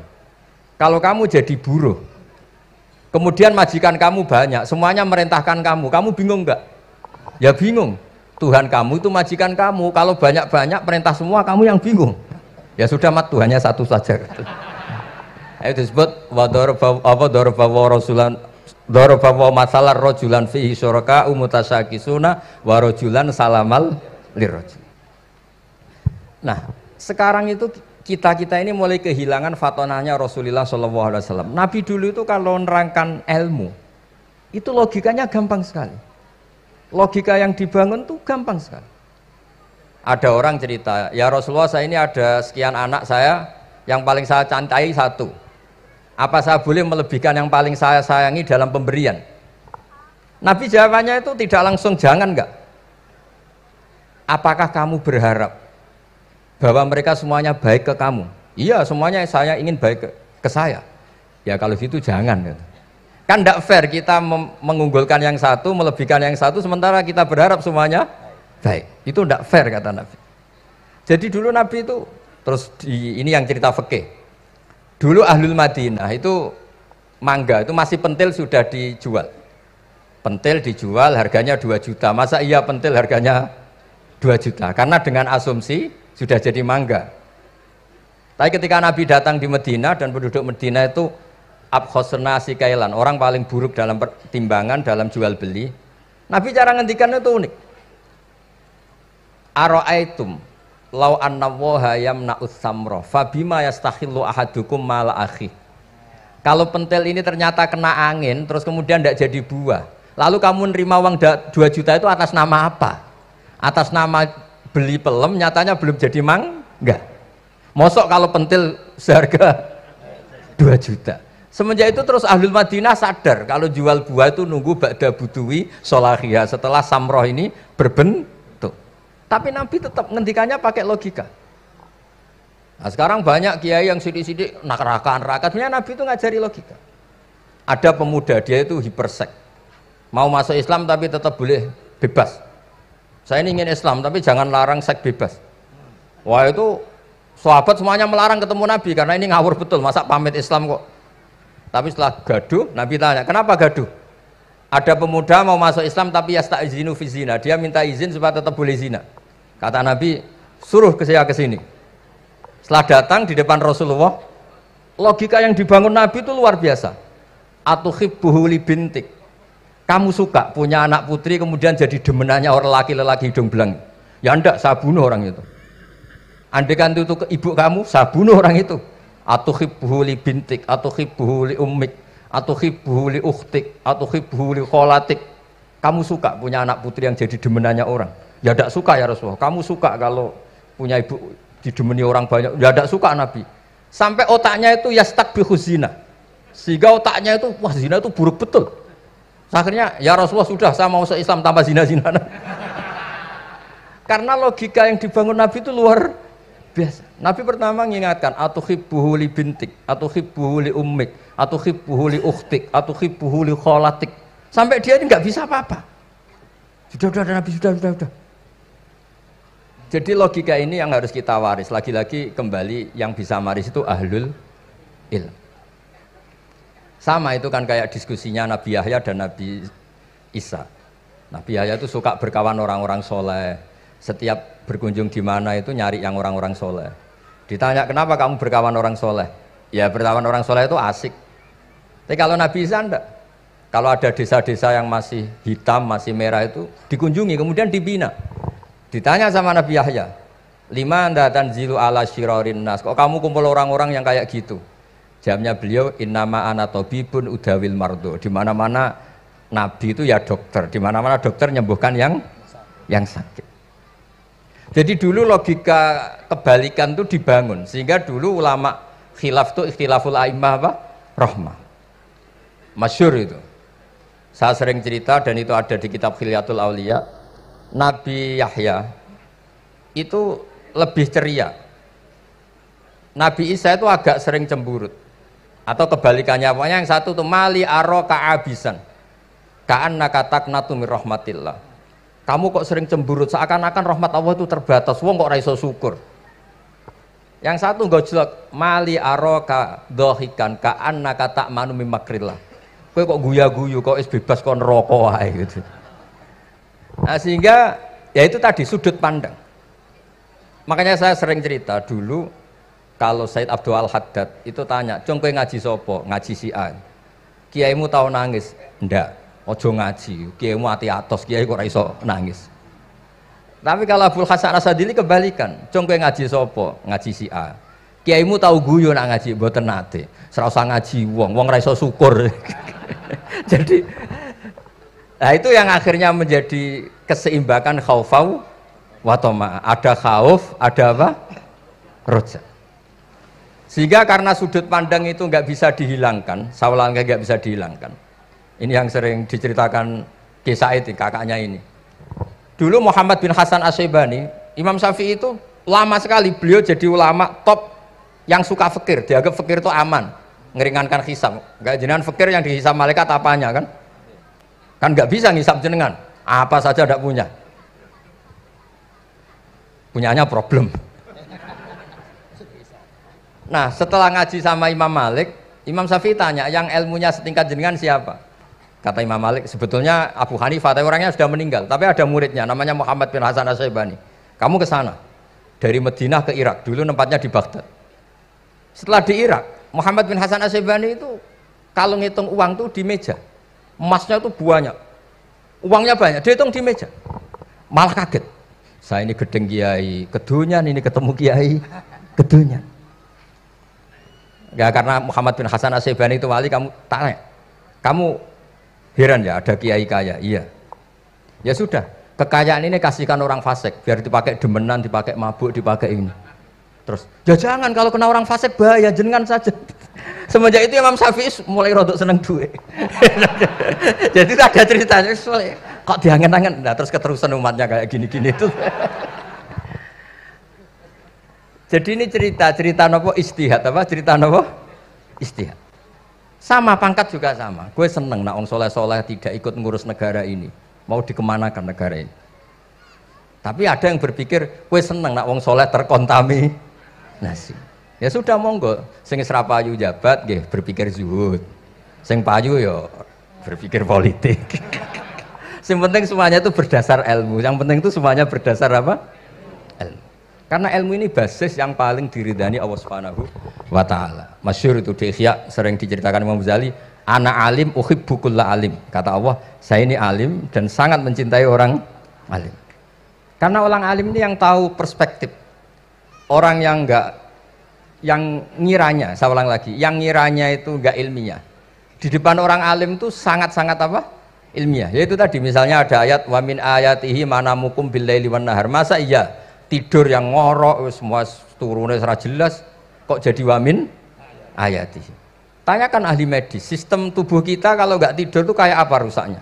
[SPEAKER 1] Kalau kamu jadi buruh, kemudian majikan kamu banyak, semuanya merintahkan kamu, kamu bingung enggak? Ya bingung. Tuhan kamu itu majikan kamu, kalau banyak-banyak perintah semua kamu yang bingung. Ya sudah mat Tuhannya satu saja. Itu disebut wa daraba rasulan daraba masalah rajulan fihi syuraka umutasakisuna wa rajulan salamal lirajul. Nah, sekarang itu kita ini mulai kehilangan fatonahnya Rasulullah SAW. Nabi dulu itu kalau nerangkan ilmu itu logikanya gampang sekali. Logika yang dibangun tuh gampang sekali. Ada orang cerita, ya Rasulullah saya ini ada sekian anak saya, yang paling saya cintai satu. Apa saya boleh melebihkan yang paling saya sayangi dalam pemberian? Nabi jawabannya itu tidak langsung jangan enggak. Apakah kamu berharap bahwa mereka semuanya baik ke kamu? Iya, semuanya saya ingin baik ke saya. Ya kalau gitu jangan. Kan tidak fair kita mengunggulkan yang satu, melebihkan yang satu, sementara kita berharap semuanya baik. Itu tidak fair kata Nabi. Jadi dulu Nabi itu, terus ini yang cerita fikih. Dulu Ahlul Madinah itu mangga, itu masih pentil sudah dijual. Pentil dijual harganya 2 juta. Masa iya pentil harganya 2 juta? Karena dengan asumsi sudah jadi mangga. Tapi ketika Nabi datang di Medina dan penduduk Medina itu abkhosna sikailan, orang paling buruk dalam pertimbangan dalam jual beli. Nabi cara ngendikan itu unik. Aro'aitum lau anna waha yamna'us samra fabima yastakhillu ahadukum mala akhi. Kalau pentil ini ternyata kena angin terus kemudian tidak jadi buah, lalu kamu nerima uang 2 juta itu atas nama apa? Atas nama beli pelem, nyatanya belum jadi mangga. Mosok kalau pentil seharga 2 juta. Semenjak itu terus Ahlul Madinah sadar kalau jual buah itu nunggu ba'da buduwi solahiyah, setelah samroh ini berbentuk. Tapi Nabi tetap ngendikannya pakai logika. Nah, sekarang banyak kiai yang sidik-sidik neraka. Sebenarnya Nabi itu ngajari logika. Ada pemuda, dia itu hipersek, mau masuk Islam tapi tetap boleh bebas. Saya ini ingin Islam tapi jangan larang seks bebas. Wah, itu sahabat semuanya melarang ketemu Nabi karena ini ngawur betul, masa pamit Islam kok. Tapi setelah gaduh, Nabi tanya, kenapa gaduh? Ada pemuda mau masuk Islam tapi yasta'izinu fi zina, dia minta izin supaya tetap boleh zina. Kata Nabi, suruh saya ke sini. Setelah datang di depan Rasulullah, logika yang dibangun Nabi itu luar biasa. Atuhibbuhu li bintik. Kamu suka punya anak putri kemudian jadi demenannya orang laki-laki hidung belang. Ya enggak, saya bunuh orang itu. Andaikan itu ke ibu kamu, saya bunuh orang itu. Atuhibbuhu li bintik, atuhibbuhu li ummik, atuhibbuhu li ukhtik, atuhibbuhu li kholatik. Kamu suka punya anak putri yang jadi demenannya orang? Ya tidak suka ya Rasulullah. Kamu suka kalau punya ibu didemeni orang banyak? Ya tidak suka Nabi. Sampai otaknya itu yastakbihu zina, sehingga otaknya itu wah zina itu buruk betul. Akhirnya ya Rasulullah sudah, saya mau se-Islam tanpa zina-zina. Karena logika yang dibangun Nabi itu luar biasa. Nabi pertama mengingatkan atuhibbuhu li bintik, atuhibbuhu li ummik, atuhibbuhu li ukhtik, atuhibbuhu li kholatik. Sampai dia ini nggak bisa apa-apa. Sudah Nabi sudah. Jadi logika ini yang harus kita waris. Lagi-lagi kembali yang bisa waris itu ahlul ilm. Sama itu kan kayak diskusinya Nabi Yahya dan Nabi Isa. Nabi Yahya itu suka berkawan orang-orang soleh. Setiap berkunjung di mana itu nyari yang orang-orang soleh. Ditanya kenapa kamu berkawan orang soleh? Ya berkawan orang soleh itu asik. Tapi kalau Nabi Isa enggak. Kalau ada desa-desa yang masih hitam, masih merah itu dikunjungi, kemudian dibina. Ditanya sama Nabi Yahya, lima anda tanzilu ala syirarin nas, kok kamu kumpul orang-orang yang kayak gitu? Jawabnya beliau, innama ana tabibun udawil mardo. Di mana-mana Nabi itu ya dokter, di mana-mana dokter menyembuhkan yang sakit. Jadi dulu logika kebalikan itu dibangun, sehingga dulu ulama khilaf itu ikhtilaful a'immah apa? Rahmah. Masyhur itu. Saya sering cerita dan itu ada di kitab Khilyatul Auliya. Nabi Yahya itu lebih ceria. Nabi Isa itu agak sering cemburut. Atau kebalikannya, pokoknya yang satu tuh mali aro ka'abisan ka'annaka taqnatu mir rahmatillah. Kamu kok sering cemburut, seakan-akan rahmat Allah itu terbatas, wong kok ra iso syukur. Yang satu gojlok, mali aro ka dhahikan ka'annaka ta'manu mim makrillah. Kowe kok guya-guyu, kok is bebas kok neraka wae gitu. Nah, sehingga ya itu tadi sudut pandang. Makanya saya sering cerita dulu kalau Said Abdul Al-Haddad itu tanya, "Cung kowe ngaji sapa?" "Ngaji si A." "Kiaimu tau nangis?" "Ndak." "Ojo ngaji, kiaimu ati atos, kiai kok ora iso nangis." Tapi kalau Abdul Hasan Asadili kebalikan, "Cung kowe ngaji sapa?" "Ngaji si A." "Kiaimu tau guyu nak ngaji?" "Mboten nate." "Ora usah ngaji wong ora iso syukur." Jadi nah itu yang akhirnya menjadi keseimbangan khaufau wa tama. Ada khauf, ada apa? Roja. Sehingga karena sudut pandang itu nggak bisa dihilangkan, sawalangnya nggak bisa dihilangkan. Ini yang sering diceritakan Kisah itu kakaknya ini. Dulu Muhammad bin Hasan Asy-Syaibani, Imam Syafi'i itu lama sekali beliau jadi ulama top yang suka fikir. Dianggap fikir itu aman, ngeringankan hisab. Nggak jenengan fikir yang dihisab malaikat apanya kan? Kan nggak bisa ngisap jenengan, apa saja tidak punya. Punyanya problem. Nah setelah ngaji sama Imam Malik, Imam Syafi'i tanya, yang ilmunya setingkat jenengan siapa? Kata Imam Malik, sebetulnya Abu Hanifah orangnya sudah meninggal, tapi ada muridnya namanya Muhammad bin Hasan Asy-Syaibani. Kamu ke sana dari Madinah ke Irak, dulu tempatnya di Baghdad. Setelah di Irak, Muhammad bin Hasan Asy-Syaibani itu kalau ngitung uang tuh di meja, emasnya itu banyak, uangnya banyak, dia hitung di meja, malah kaget. Saya ini gedeng kiai, kedunyan ini ketemu kiai, kedunyan. Enggak, karena Muhammad bin Hasan Asy-Syaibani itu wali, kamu tanya, kamu heran ya ada kiai kaya? Iya. Ya sudah, kekayaan ini kasihkan orang fasik, biar dipakai demenan, dipakai mabuk, dipakai ini. Terus, ya jangan, kalau kena orang fasik bahaya, jenengan saja. Semenjak itu Imam Syafi'i mulai rodok seneng duit. Jadi ada ceritanya, kok diangen-angen, nah terus keterusan umatnya kayak gini-gini itu. Jadi ini cerita nopo istihad apa? Cerita nopo istihad. Sama pangkat juga sama. Gue seneng nak wong soleh-soleh tidak ikut ngurus negara ini. Mau dikemanakan negara ini. Tapi ada yang berpikir, gue seneng nak wong soleh terkontaminasi. Ya sudah monggo. Sing isra payu jabat, nggih berpikir zuhud. Sing payu ya berpikir politik. Yang penting semuanya itu berdasar ilmu. Yang penting itu semuanya berdasar apa? Ilmu. Karena ilmu ini basis yang paling diridani Allah Subhanahu wa taala. Masyhur itu di Ihya sering diceritakan Imam Ghazali, ana alim uhibbu kulla alim. Kata Allah, saya ini alim dan sangat mencintai orang alim. Karena orang alim ini yang tahu perspektif. Orang yang ngiranya, saya ulang lagi, yang ngiranya itu enggak ilmiah. Di depan orang alim itu sangat-sangat apa? Ilmiah. Yaitu tadi misalnya ada ayat wa min ayatihi manamukum billaili wan nahar. Masa iya tidur yang ngorok semua turunnya secara jelas kok jadi wamin ayati. Tanyakan ahli medis, sistem tubuh kita kalau nggak tidur tuh kayak apa rusaknya.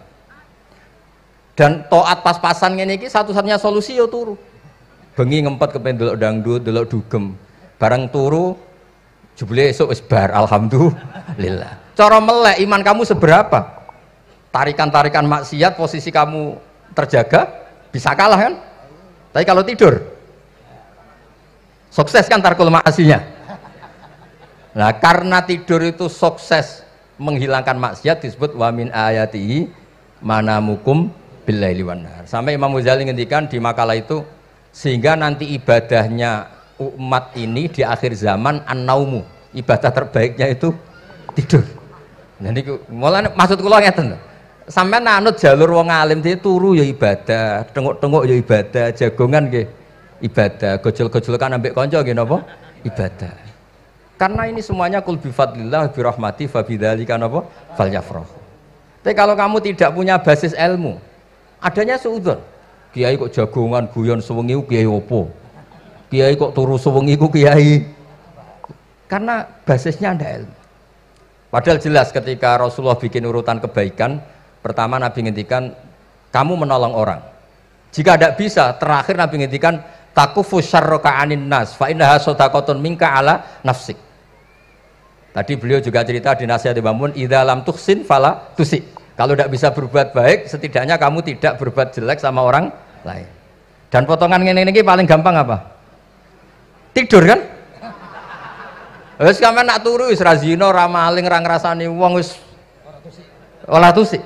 [SPEAKER 1] Dan toat pas-pasan ngene iki satu-satunya solusi yo turu. Bengi ngempet kepen delok dangdut, delok dugem. Bareng turu jebule esuk wis bar alhamdulillah. Cara melek iman kamu seberapa? Tarikan-tarikan maksiat posisi kamu terjaga bisa kalah kan? Tapi kalau tidur sukses kan tarkul maksinya. Nah, karena tidur itu sukses menghilangkan maksiat disebut wa min ayatihi manamukum billaili wan nahar. Sampai Imam Ghazali ngendikan di makalah itu sehingga nanti ibadahnya umat ini di akhir zaman an-naumu. Ibadah terbaiknya itu tidur. Jadi mulane maksud kula ngeten. Sampai nanut jalur wong alim dia turu ya ibadah, tengok-tengok ya ibadah, jagongan nggih ibadah, gojol-gojolkan ambek kanca nggih napa? Ibadah. Karena ini semuanya kul bi fadlillah bi rahmati fa bidzalika napa? Falyafrah. Tapi kalau kamu tidak punya basis ilmu, adanya suudzon. Kiai kok jagongan guyon sewengi kiai opo? Kiai kok turu sewengi ku kiai. Karena basisnya ada ilmu. Padahal jelas ketika Rasulullah bikin urutan kebaikan, pertama Nabi ngendikan kamu menolong orang. Jika tidak bisa, terakhir Nabi ngendikan takufu syarraka anin nas fa innaha shadaqatun minka ala nafsik. Tadi beliau juga cerita di nasihat Imam Mun, idza lam tuhsin fala tusi. Kalau tidak bisa berbuat baik, setidaknya kamu tidak berbuat jelek sama orang lain. Dan potongan ngene iki paling gampang apa? Tidur kan? Wis sampean nak turu wis ra zina, ra maling, ra ngrasani wong wis ora tusik.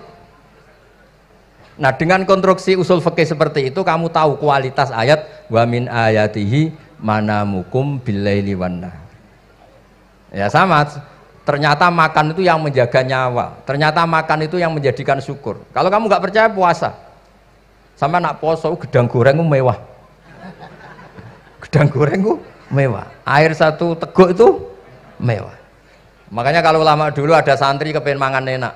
[SPEAKER 1] Nah, dengan konstruksi usul fikih seperti itu kamu tahu kualitas ayat wa min ayatihi manamukum billaili wan nahar. Ya sama, ternyata makan itu yang menjaga nyawa. Ternyata makan itu yang menjadikan syukur. Kalau kamu nggak percaya puasa. Sama nak poso gedang goreng itu mewah. Gedang goreng itu mewah. Air satu teguk itu mewah. Makanya kalau ulama dulu ada santri kepengen mangan enak.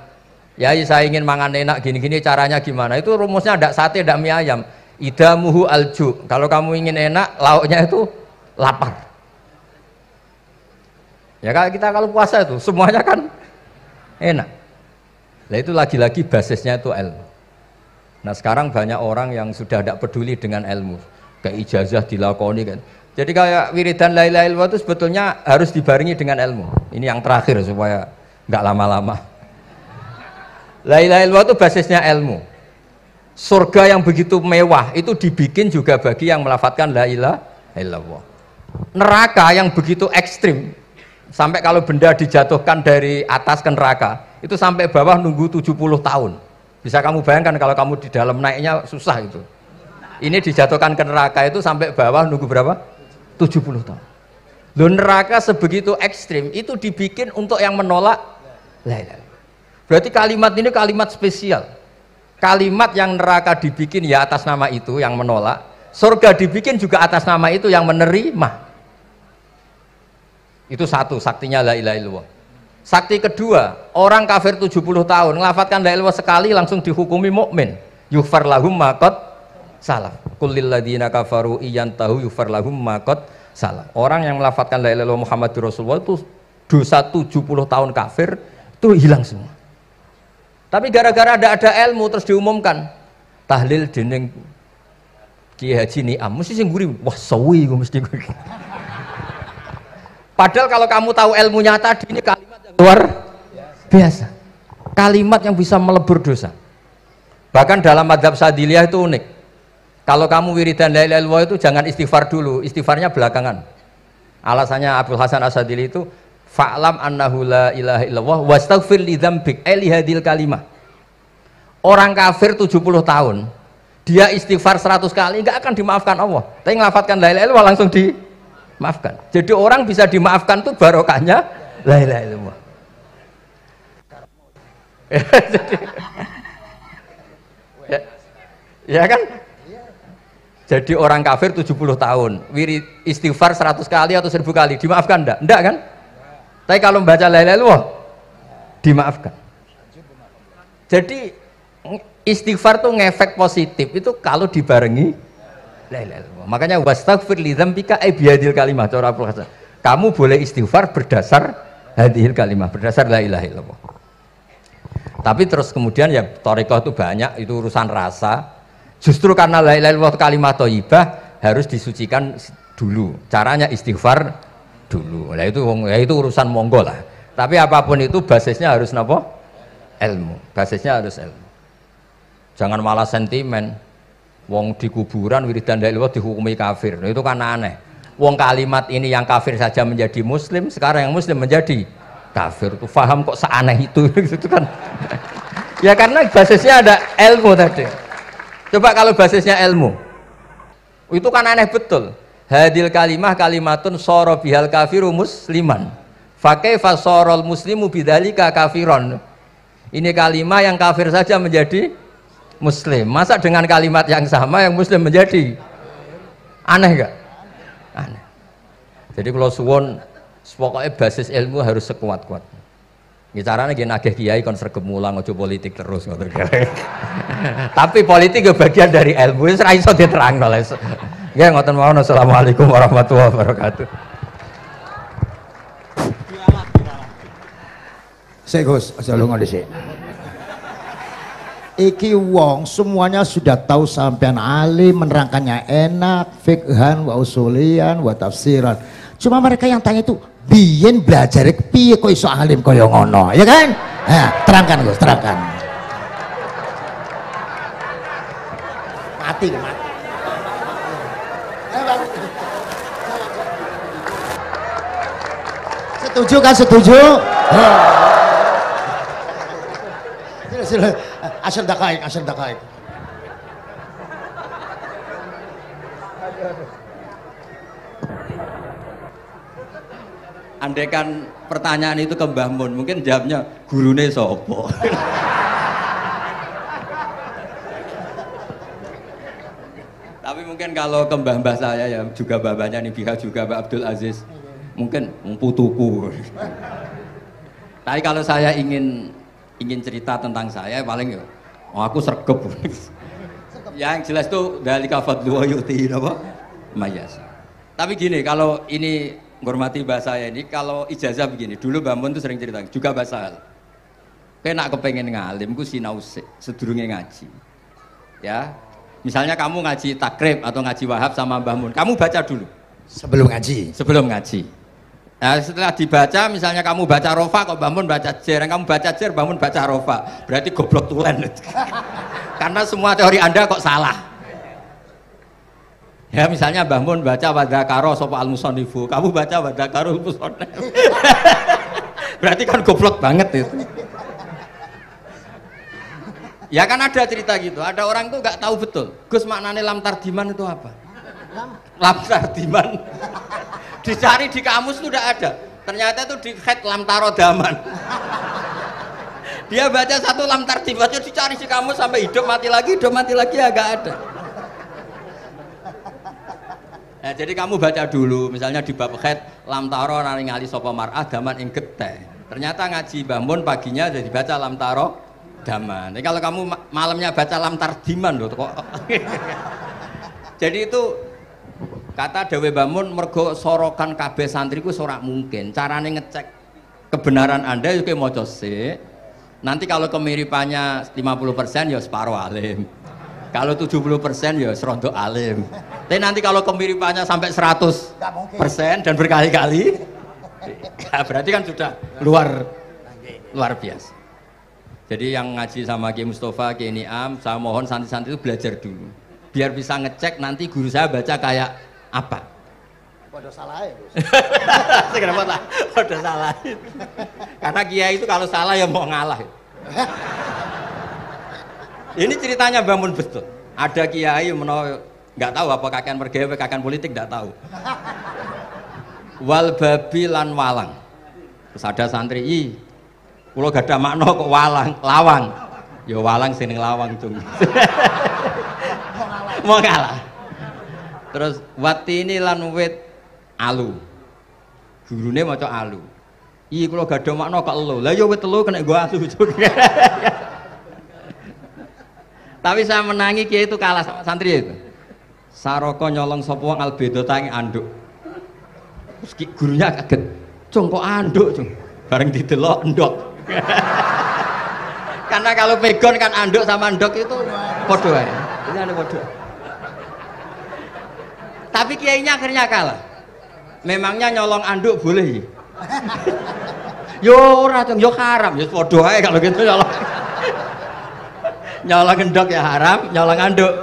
[SPEAKER 1] Ya saya ingin mangan enak gini-gini caranya gimana? Itu rumusnya ada sate, ada mie ayam. Idamuhu alju. Kalau kamu ingin enak, lauknya itu lapar. Ya kita kalau puasa itu semuanya kan enak. Nah itu lagi-lagi basisnya itu ilmu. Nah sekarang banyak orang yang sudah tidak peduli dengan ilmu. Kayak ijazah dilakoni kan. Jadi kayak wiridan la ilaha illallah itu sebetulnya harus dibarengi dengan ilmu. Ini yang terakhir supaya nggak lama-lama. La ilaha illallah itu basisnya ilmu. Surga yang begitu mewah itu dibikin juga bagi yang melafadzkan la ilaha illallah. Neraka yang begitu ekstrim Sampai kalau benda dijatuhkan dari atas ke neraka, itu sampai bawah nunggu 70 tahun. Bisa kamu bayangkan kalau kamu di dalam naiknya susah itu. Ini dijatuhkan ke neraka itu sampai bawah nunggu berapa? 70 tahun. Loh, neraka sebegitu ekstrim, itu dibikin untuk yang menolak la ilaha illallah. Berarti kalimat ini kalimat spesial. Kalimat yang neraka dibikin ya atas nama itu yang menolak, surga dibikin juga atas nama itu yang menerima. Itu satu saktinya la ilaha illallah. Sakti kedua, orang kafir 70 tahun ngelafatkan la ilaha illallah sekali langsung dihukumi mukmin. Yughfar lahum ma qad salaf. Qul lil ladzina kafaru iyantahu yughfar lahum ma qad salaf. Orang yang melafatkan la ilaha illallah Muhammadur Rasulullah itu dosa 70 tahun kafir itu hilang semua. Tapi gara-gara ada ilmu terus diumumkan tahlil dening Kiai Haji Niam mesti sing nguri wah sawi mesti. Padahal kalau kamu tahu ilmunya tadi, ini kalimat yang luar biasa. Kalimat yang bisa melebur dosa. Bahkan dalam madzhab Sadiliyah itu unik. Kalau kamu wiridan la ilaha illallah itu jangan istighfar dulu, istighfarnya belakangan. Alasannya Abdul Hasan As-Sadili itu fa'lam annahu la ilaha illallah wastaghfir li dzambik li hadil kalimah. Orang kafir 70 tahun, dia istighfar 100 kali enggak akan dimaafkan Allah. Tapi ngelafatkan la ilaha illallah langsung dimaafkan. Jadi orang bisa dimaafkan tuh barokahnya la ilaha illallah. Ya kan? Jadi orang kafir 70 tahun, wirid istighfar 100 kali atau 1000 kali, dimaafkan enggak? Enggak kan? Tapi kalau membaca la ilaha illallah dimaafkan. Jadi istighfar tuh ngefek positif itu kalau dibarengi la ilaha illallah. Makanya wastaghfir li dzambika bihadil kalimah. Kamu boleh istighfar berdasar hadhil kalimah, berdasar la ilaha illallah. Tapi terus kemudian ya thariqah itu banyak, itu urusan rasa. Justru karena la ilaha illallah kalimat thayyibah harus disucikan dulu. Caranya istighfar dulu. Nah itu urusan monggo lah. Tapi apapun itu basisnya harus napa? Ilmu. Basisnya harus ilmu. Jangan malah sentimen. Wong di kuburan wiridan la ilaha illallah dihukumi kafir. Nah, itu kan aneh. Wong kalimat ini yang kafir saja menjadi muslim, sekarang yang muslim menjadi kafir. Itu paham kok seaneh itu gitu kan. Ya karena basisnya ada ilmu tadi. Coba kalau basisnya ilmu, itu kan aneh betul. Hadil kalimah kalimatun soro bihal kafiru musliman. Fakaifa sorol muslimu bidzalika kafiron. Ini kalimat yang kafir saja menjadi muslim. Masa dengan kalimat yang sama yang muslim menjadi aneh gak? Aneh. Jadi kalau suwon, pokoknya basis ilmu harus sekuat-kuat. Caranya gini nagih kiai kon sregep mulang aja politik terus ngoten. Tapi politik ya bagian dari ilmu, wis ra iso diterangno les. Nggih ngoten mawon. Assalamualaikum warahmatullahi wabarakatuh.
[SPEAKER 2] Sik Gus, aja lunga dhisik. Iki wong semuanya sudah tahu sampean alim, menerangkannya enak, fiqhan wa usulian wa tafsiran. Cuma mereka yang tanya itu biyen belajar piye kok iso alim kaya ngono, ya kan? Nah, terangkan Gus, terangkan. Mati. Setuju kan? Setuju? Sila. Asal dakaik.
[SPEAKER 1] Andaikan pertanyaan itu ke Mbah Mun, mungkin jawabnya gurune sopo. Tapi mungkin kalau ke mbah-mbah saya ya juga babanya nih Biha juga Mbak Abdul Aziz, mungkin putuku. Tapi kalau saya ingin cerita tentang saya paling aku sregep. Yang jelas tuh dari kafadlu yuti apa? Mayas. Tapi gini, kalau ini menghormati bahasa saya ini, kalau ijazah begini, dulu Mbak Mun tuh sering cerita, juga bahasa kayak nak kepengen ngalim, ku sinau sedurunge ngaji ya, misalnya kamu ngaji takrib atau ngaji wahab sama Mbah Mun, kamu baca dulu
[SPEAKER 2] sebelum ngaji. Nah, setelah dibaca, misalnya kamu baca rofa, kok Mbah Mun baca jer, kamu baca jer, Mbah Mun baca rofa, berarti goblok tulen. Karena semua teori Anda kok salah.
[SPEAKER 1] Ya misalnya Mbah Mun baca wadakaro sapa al-musannifu, kamu baca wadakaro musannif. Berarti kan goblok banget itu. Ya kan ada cerita gitu, ada orang tuh nggak tahu betul. Gus maknane lam tardiman itu apa? Lam tardiman. Dicari di kamus tuh udah ada. Ternyata itu di head lam tarodaman. Dia baca satu lam tardiman, dicari di kamus sampai hidup mati lagi agak ada. Nah, jadi kamu baca dulu, misalnya di bab head lam taro ngali sapa mar'ah daman ing getih. Ternyata ngaji Mbah Mun paginya jadi baca lam taro daman. Jadi kalau kamu malamnya baca lam tardiman loh kok. Jadi itu kata Dawe Mbah Mun mergo sorokan kabeh santriku ora mungkin. Carane ngecek kebenaran Anda yo maca sik. Nanti kalau kemiripannya 50% ya separuh alim. Kalau 70% ya serontok alim. Tapi nanti kalau kemiripannya sampai 100% dan berkali-kali, ya berarti kan sudah luar biasa. Jadi yang ngaji sama Ki Mustafa, Ki Niam, saya mohon santri-santri itu belajar dulu, biar bisa ngecek nanti guru saya baca kayak apa.
[SPEAKER 2] Waduh salah ya Gus.
[SPEAKER 1] Kenapa lah? Waduh salah. Karena kiai itu kalau salah ya mau ngalah. Ini ceritanya bangun betul. Ada kiai nggak tahu apa kakean mergawe, kakean politik nggak tahu. Wal babi lan walang. Terus ada santri, kulo gak ada makna kok lawang. Ya walang sing lawang cung. Mau ngalah. Terus watini lan wit alu. Gurune maca alu. Kulo gak ada makna kok elo. Lah ya wit telu kena gua alu. Tapi saya menangi kiai itu kalah sama santri itu. Saroko nyolong sapa wong albedo tangi anduk. Terus gurunya kaget. Cung kok anduk, cung. Bareng didelok endok. Karena kalau pegon kan anduk sama endok itu padha wae. Ini anu padha. Tapi kiainya akhirnya kalah. Memangnya nyolong anduk boleh? Yo ora, cung, yo haram, yo padha wae kalau gitu nyolong. Nyolong endok ya haram, nyolong anduk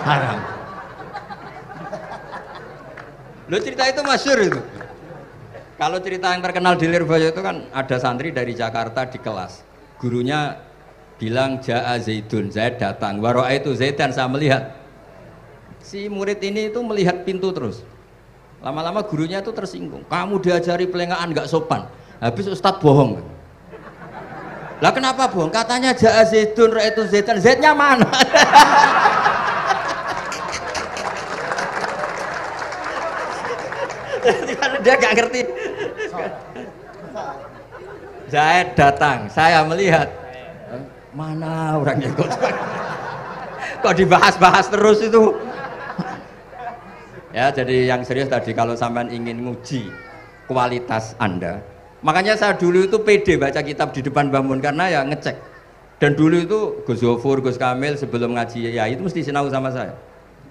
[SPEAKER 1] haram. Lo cerita itu masyhur itu. Kalau cerita yang terkenal di Lirboyo itu kan ada santri dari Jakarta di kelas. Gurunya bilang Ja'a Zaidun, Zaid datang. Waro'a itu Zaidan, saya melihat. Si murid ini itu melihat pintu terus. Lama-lama gurunya itu tersinggung. Kamu diajari pelengahan nggak sopan. Habis Ustadz bohong. Lah kenapa bohong? Katanya Ja'a Zaidun, Ra'aitu Zaidan. Zaidnya mana? Dia gak ngerti. Zaid datang, saya melihat. Mana orangnya kok dibahas-bahas terus itu? Ya, jadi yang serius tadi kalau sampean ingin nguji kualitas Anda. Makanya saya dulu itu pede baca kitab di depan Mbah Mun karena ya ngecek. Dan dulu itu Gus Zofur, Gus Kamil sebelum ngaji ya itu mesti sinau sama saya.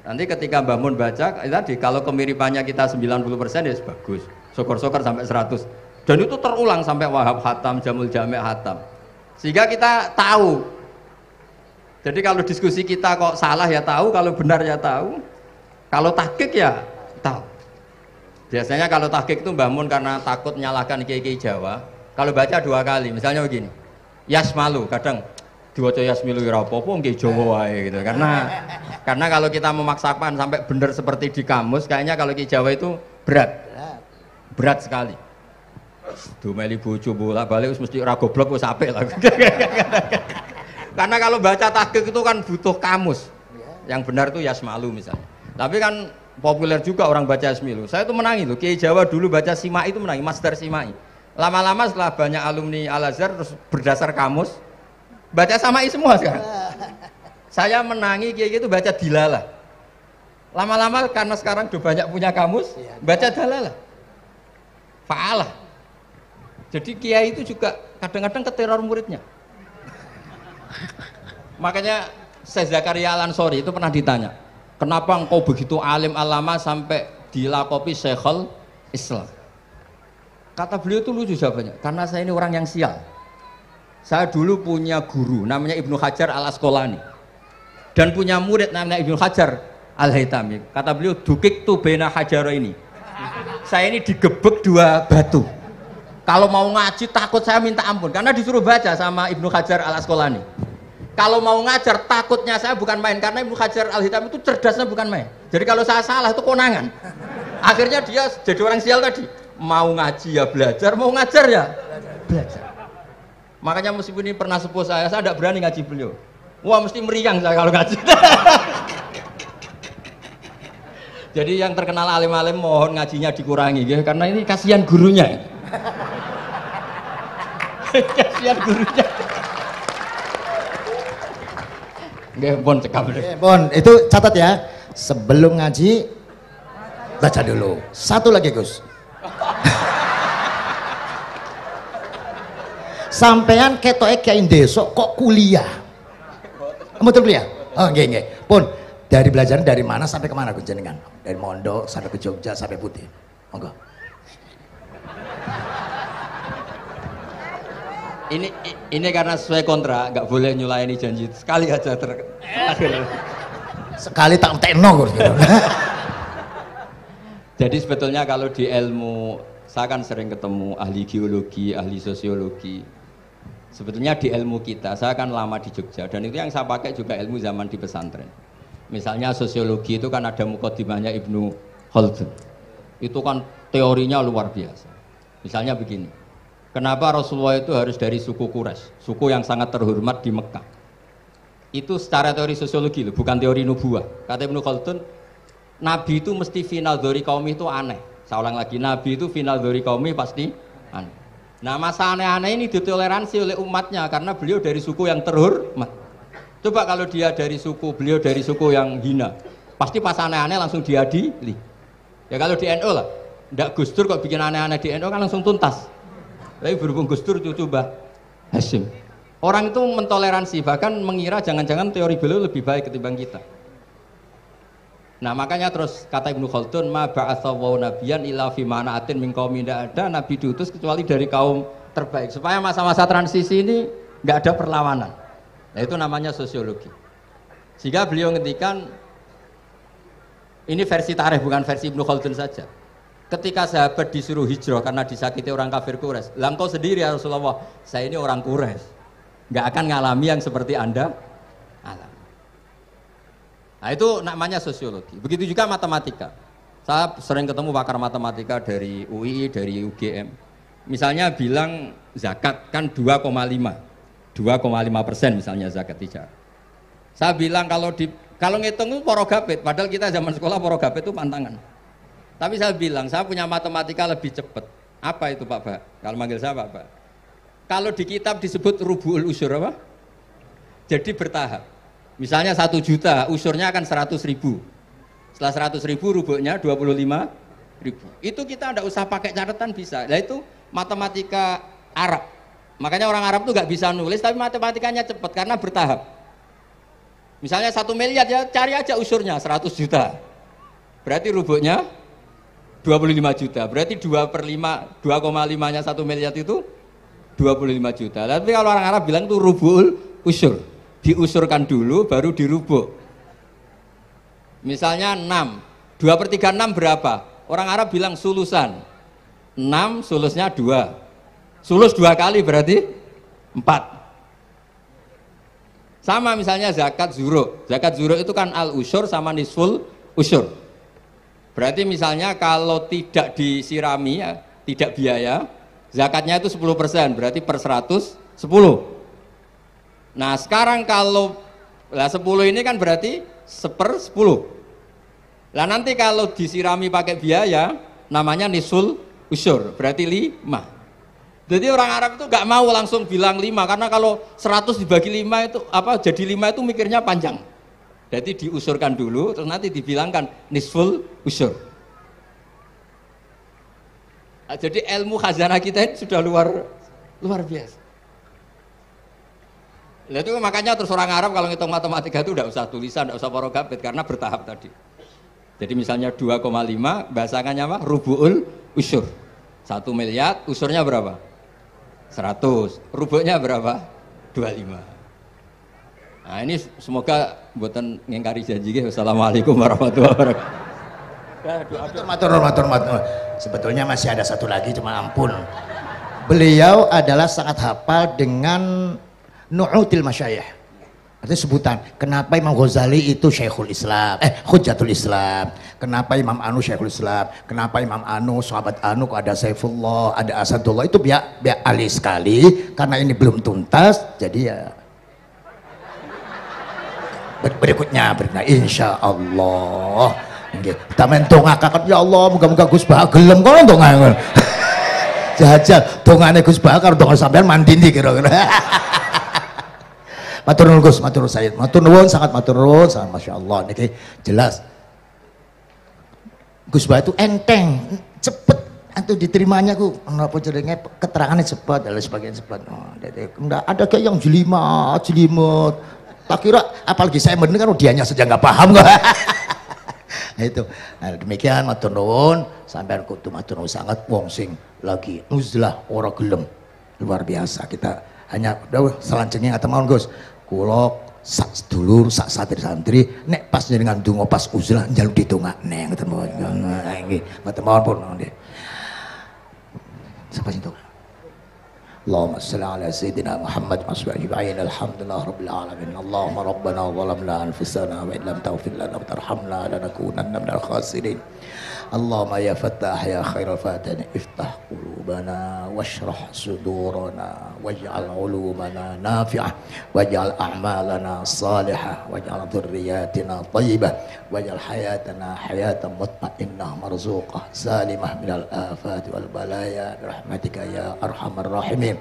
[SPEAKER 1] Nanti ketika Mbah Mun baca tadi kalau kemiripannya kita 90% ya bagus. Syukur-syukur sampai 100. Dan itu terulang sampai Wahab Hatam, Jamul Jami' Hatam. Sehingga kita tahu. Jadi kalau diskusi kita kok salah ya tahu, kalau benar ya tahu. Kalau tahqiq ya tahu. Biasanya kalau tahqiq itu Mbah Mun karena takut menyalahkan kiai-kiai Jawa, kalau baca 2 kali, misalnya begini. Yasmalu, kadang diwaca Yasmilu ora apa-apa nggih Jawa wae gitu. Karena kalau kita memaksakan sampai benar seperti di kamus, kayaknya kalau kiai Jawa itu berat sekali. Dumeli bojo bolak-balik mesti ora goblok wis apik lah. Karena kalau baca tahqiq itu kan butuh kamus. Yang benar itu Yasmalu misalnya. Tapi kan populer juga orang baca Yasmilu. Saya tuh menangi loh, Kiai Jawa dulu baca Simai itu menangi, Masdar Simai. Lama-lama setelah banyak alumni Al-Azhar terus berdasar kamus, baca Samai semua sekarang. Saya menangi Kiai itu baca Dilalah. Lama-lama karena sekarang udah banyak punya kamus, baca Dalalah. Fa'alah. Jadi Kiai itu juga kadang-kadang keteror muridnya. Makanya Syekh Zakaria Al-Ansori itu pernah ditanya, kenapa engkau begitu alim alama sampai dilakopi Syekhul Islam? Kata beliau itu lucu jawabannya, karena saya ini orang yang sial. Saya dulu punya guru namanya Ibnu Hajar Al Asqalani dan punya murid namanya Ibnu Hajar Al-Haytami. Kata beliau, dukik tu bena hajaro ini. Saya ini digebek dua batu. Kalau mau ngaji takut saya minta ampun karena disuruh baca sama Ibnu Hajar Al-Asqalani. Kalau mau ngajar takutnya saya bukan main karena Ibnu Hajar Al-Haytami itu cerdasnya bukan main. Jadi kalau saya salah itu konangan. Akhirnya dia jadi orang sial tadi. Mau ngaji ya belajar, mau ngajar ya belajar. Makanya meskipun ini pernah sepuh saya tidak berani ngaji beliau. Wah mesti meriang saya kalau ngaji. Jadi yang terkenal alim-alim mohon ngajinya dikurangi ya, karena ini kasihan gurunya. Kasihan gurunya. Nggih, Bon cekap.
[SPEAKER 2] Bon, itu catat ya. Sebelum ngaji baca dulu. Satu lagi, Gus. Sampean ketoke kiai ndesok kok kuliah. Betul kuliah? Oh, nggih nggih. Pun dari belajar dari mana sampai kemana Gus jenengan? Dari Mondok sampai ke Jogja sampai Putih. Monggo.
[SPEAKER 1] Ini karena sesuai kontrak, nggak boleh nyulayani janji sekali aja
[SPEAKER 2] Sekali tak tekno Gus.
[SPEAKER 1] Jadi sebetulnya kalau di ilmu, saya kan sering ketemu ahli geologi, ahli sosiologi. Sebetulnya di ilmu kita, saya kan lama di Jogja dan itu yang saya pakai juga ilmu zaman di pesantren. Misalnya sosiologi itu kan ada mukadimahnya Ibnu Khaldun. Itu kan teorinya luar biasa. Misalnya begini, kenapa Rasulullah itu harus dari suku Quraisy, suku yang sangat terhormat di Mekah? Itu secara teori sosiologi loh, bukan teori nubuah. Kata Ibnu Khaldun, Nabi itu mesti final dzori kaumi itu aneh. Saya ulang lagi, Nabi itu final dzori kaumi pasti aneh. Nah masa aneh-aneh ini ditoleransi oleh umatnya karena beliau dari suku yang terhormat. Coba kalau dia dari suku, beliau dari suku yang hina, pasti pas aneh-aneh langsung diadili. Ya kalau di NU lah, ndak Gus Dur kok bikin aneh-aneh di NU kan langsung tuntas. Tapi berhubung Gus Dur cucu Mbah Hasyim, orang itu mentoleransi, bahkan mengira jangan-jangan teori beliau lebih baik ketimbang kita. Nah makanya terus kata Ibnu Khaldun, ma ba'atsawu nabiyan illa fi mana'atin min qaumin, tidak ada nabi diutus kecuali dari kaum terbaik supaya masa-masa transisi ini nggak ada perlawanan. Nah itu namanya sosiologi. Sehingga beliau ngendikan, ini versi tarikh bukan versi Ibnu Khaldun saja. Ketika sahabat disuruh hijrah karena disakiti orang kafir Quraisy, lah engkau sendiri ya Rasulullah, saya ini orang Quraisy, nggak akan ngalami yang seperti Anda alami. Nah itu namanya sosiologi. Begitu juga matematika. Saya sering ketemu pakar matematika dari UI, dari UGM. Misalnya bilang zakat kan 2,5% misalnya zakat tijar. Saya bilang kalau ngitung itu porogapit, padahal kita zaman sekolah porogapit itu pantangan. Tapi saya bilang saya punya matematika lebih cepat. Apa itu Pak Ba? Kalau manggil saya Pak Ba. Kalau di kitab disebut rubu'ul usyur apa? Jadi bertahap. Misalnya 1 juta, usurnya akan 100.000. Setelah 100.000 rubuknya 25.000. Itu kita tidak usah pakai catatan bisa. Nah itu matematika Arab. Makanya orang Arab tuh nggak bisa nulis, tapi matematikanya cepat karena bertahap. Misalnya 1 miliar ya cari aja usurnya 100 juta. Berarti rubuknya 25 juta. Berarti 2,5-nya 1 miliar itu 25 juta. Tapi kalau orang Arab bilang itu rubul usur. Diusurkan dulu baru dirubuk. Misalnya 6, 2/3 6 berapa? Orang Arab bilang sulusan. 6 sulusnya 2. Sulus 2 kali berarti 4. Sama misalnya zakat zuruk. Zakat zuruk itu kan al usyur sama nisful usyur. Berarti misalnya kalau tidak disirami ya, tidak biaya, zakatnya itu 10%, berarti per 100 10. Nah sekarang kalau 10 ini kan berarti 1/10. Lah nanti kalau disirami pakai biaya namanya nisul usyur, berarti 5. Jadi orang Arab itu nggak mau langsung bilang 5 karena kalau 100 dibagi 5 itu apa jadi 5 itu mikirnya panjang. Jadi diusurkan dulu terus nanti dibilangkan nisful usyur. Nah, jadi ilmu khazanah kita ini sudah luar biasa. Nah, itu makanya terus orang Arab kalau ngitung matematika itu tidak usah tulisan, tidak usah porogapit karena bertahap tadi. Jadi misalnya 2,5 bahasannya apa? Rubu'ul usyur. 1 miliar usurnya berapa? 100. Rubuknya berapa? 25. Nah ini semoga buatan ngingkari janji. Wassalamualaikum warahmatullahi wabarakatuh.
[SPEAKER 2] Matur. Sebetulnya masih ada satu lagi, cuma ampun. Beliau adalah sangat hafal dengan nu'util masyayikh. Artinya sebutan, kenapa Imam Ghazali itu Syekhul Islam, Hujjatul Islam, kenapa Imam Anu Syekhul Islam, kenapa Imam Anu, sahabat Anu kok ada Saifullah, ada Asadullah, itu biar ahli sekali, karena ini belum tuntas, jadi ya berikutnya insya Allah kita mentongakakan, ya Allah moga-moga Gus Bah gelem kok entongakakan jajal dongane Gus Bah karo dongan sampean mandindi kira-kira. Matur nuwun Gus, matur Sayyid, matur nuwun, sangat matur nuwun, sangat Masya Allah niki jelas Gus Bah itu enteng, cepet atau diterimanya ku apa jenenge keterangannya cepat dan sebagainya cepat. Enggak ada kayak yang jelimet tak kira, apalagi saya mendengar dianya saja nggak paham kok. Nah itu, nah demikian matur nuwun, sampean kudu matur nuwun sangat wong sing lagi uzlah ora gelem, luar biasa. Kita hanya udah selanjutnya kata mawon Gus, kula sak sedulur sak santri-santri nek pas jenengan donga pas uzlah njaluk ditungakne ngoten mawon. Nah nggih, ngoten mawon pun nggih. Sampai situ. اللهم صل على سيدنا محمد أجمعين الحمد لله رب العالمين اللهم ربنا ظلمنا أنفسنا وإن لم تغفر لنا وترحمنا لنكونن من الخاسرين اللهم يا فتاح يا خير الفاتحين افتح قلوبنا واشرح صدورنا واجعل علومنا نافعة واجعل أعمالنا صالحة واجعل ذرياتنا طيبة واجعل حياتنا حياة مطمئنة مرزوقة سالمة من الآفات والبلايا برحمتك يا أرحم الراحمين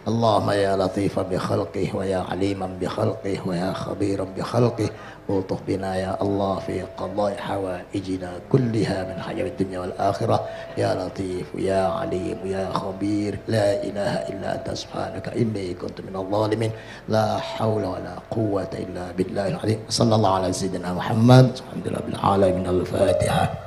[SPEAKER 2] اللهم يا لطيفا بخلقه ويا عليما بخلقه ويا خبيرا بخلقه الطف بنا يا الله في قضاء حوائجنا كلها من حياة الدنيا والآخرة يا لطيف يا عليم يا خبير لا إله إلا أنت سبحانك إني كنت من الظالمين لا حول ولا قوة إلا بالله العظيم صلى الله على سيدنا محمد الحمد لله بالعالمين الفاتحة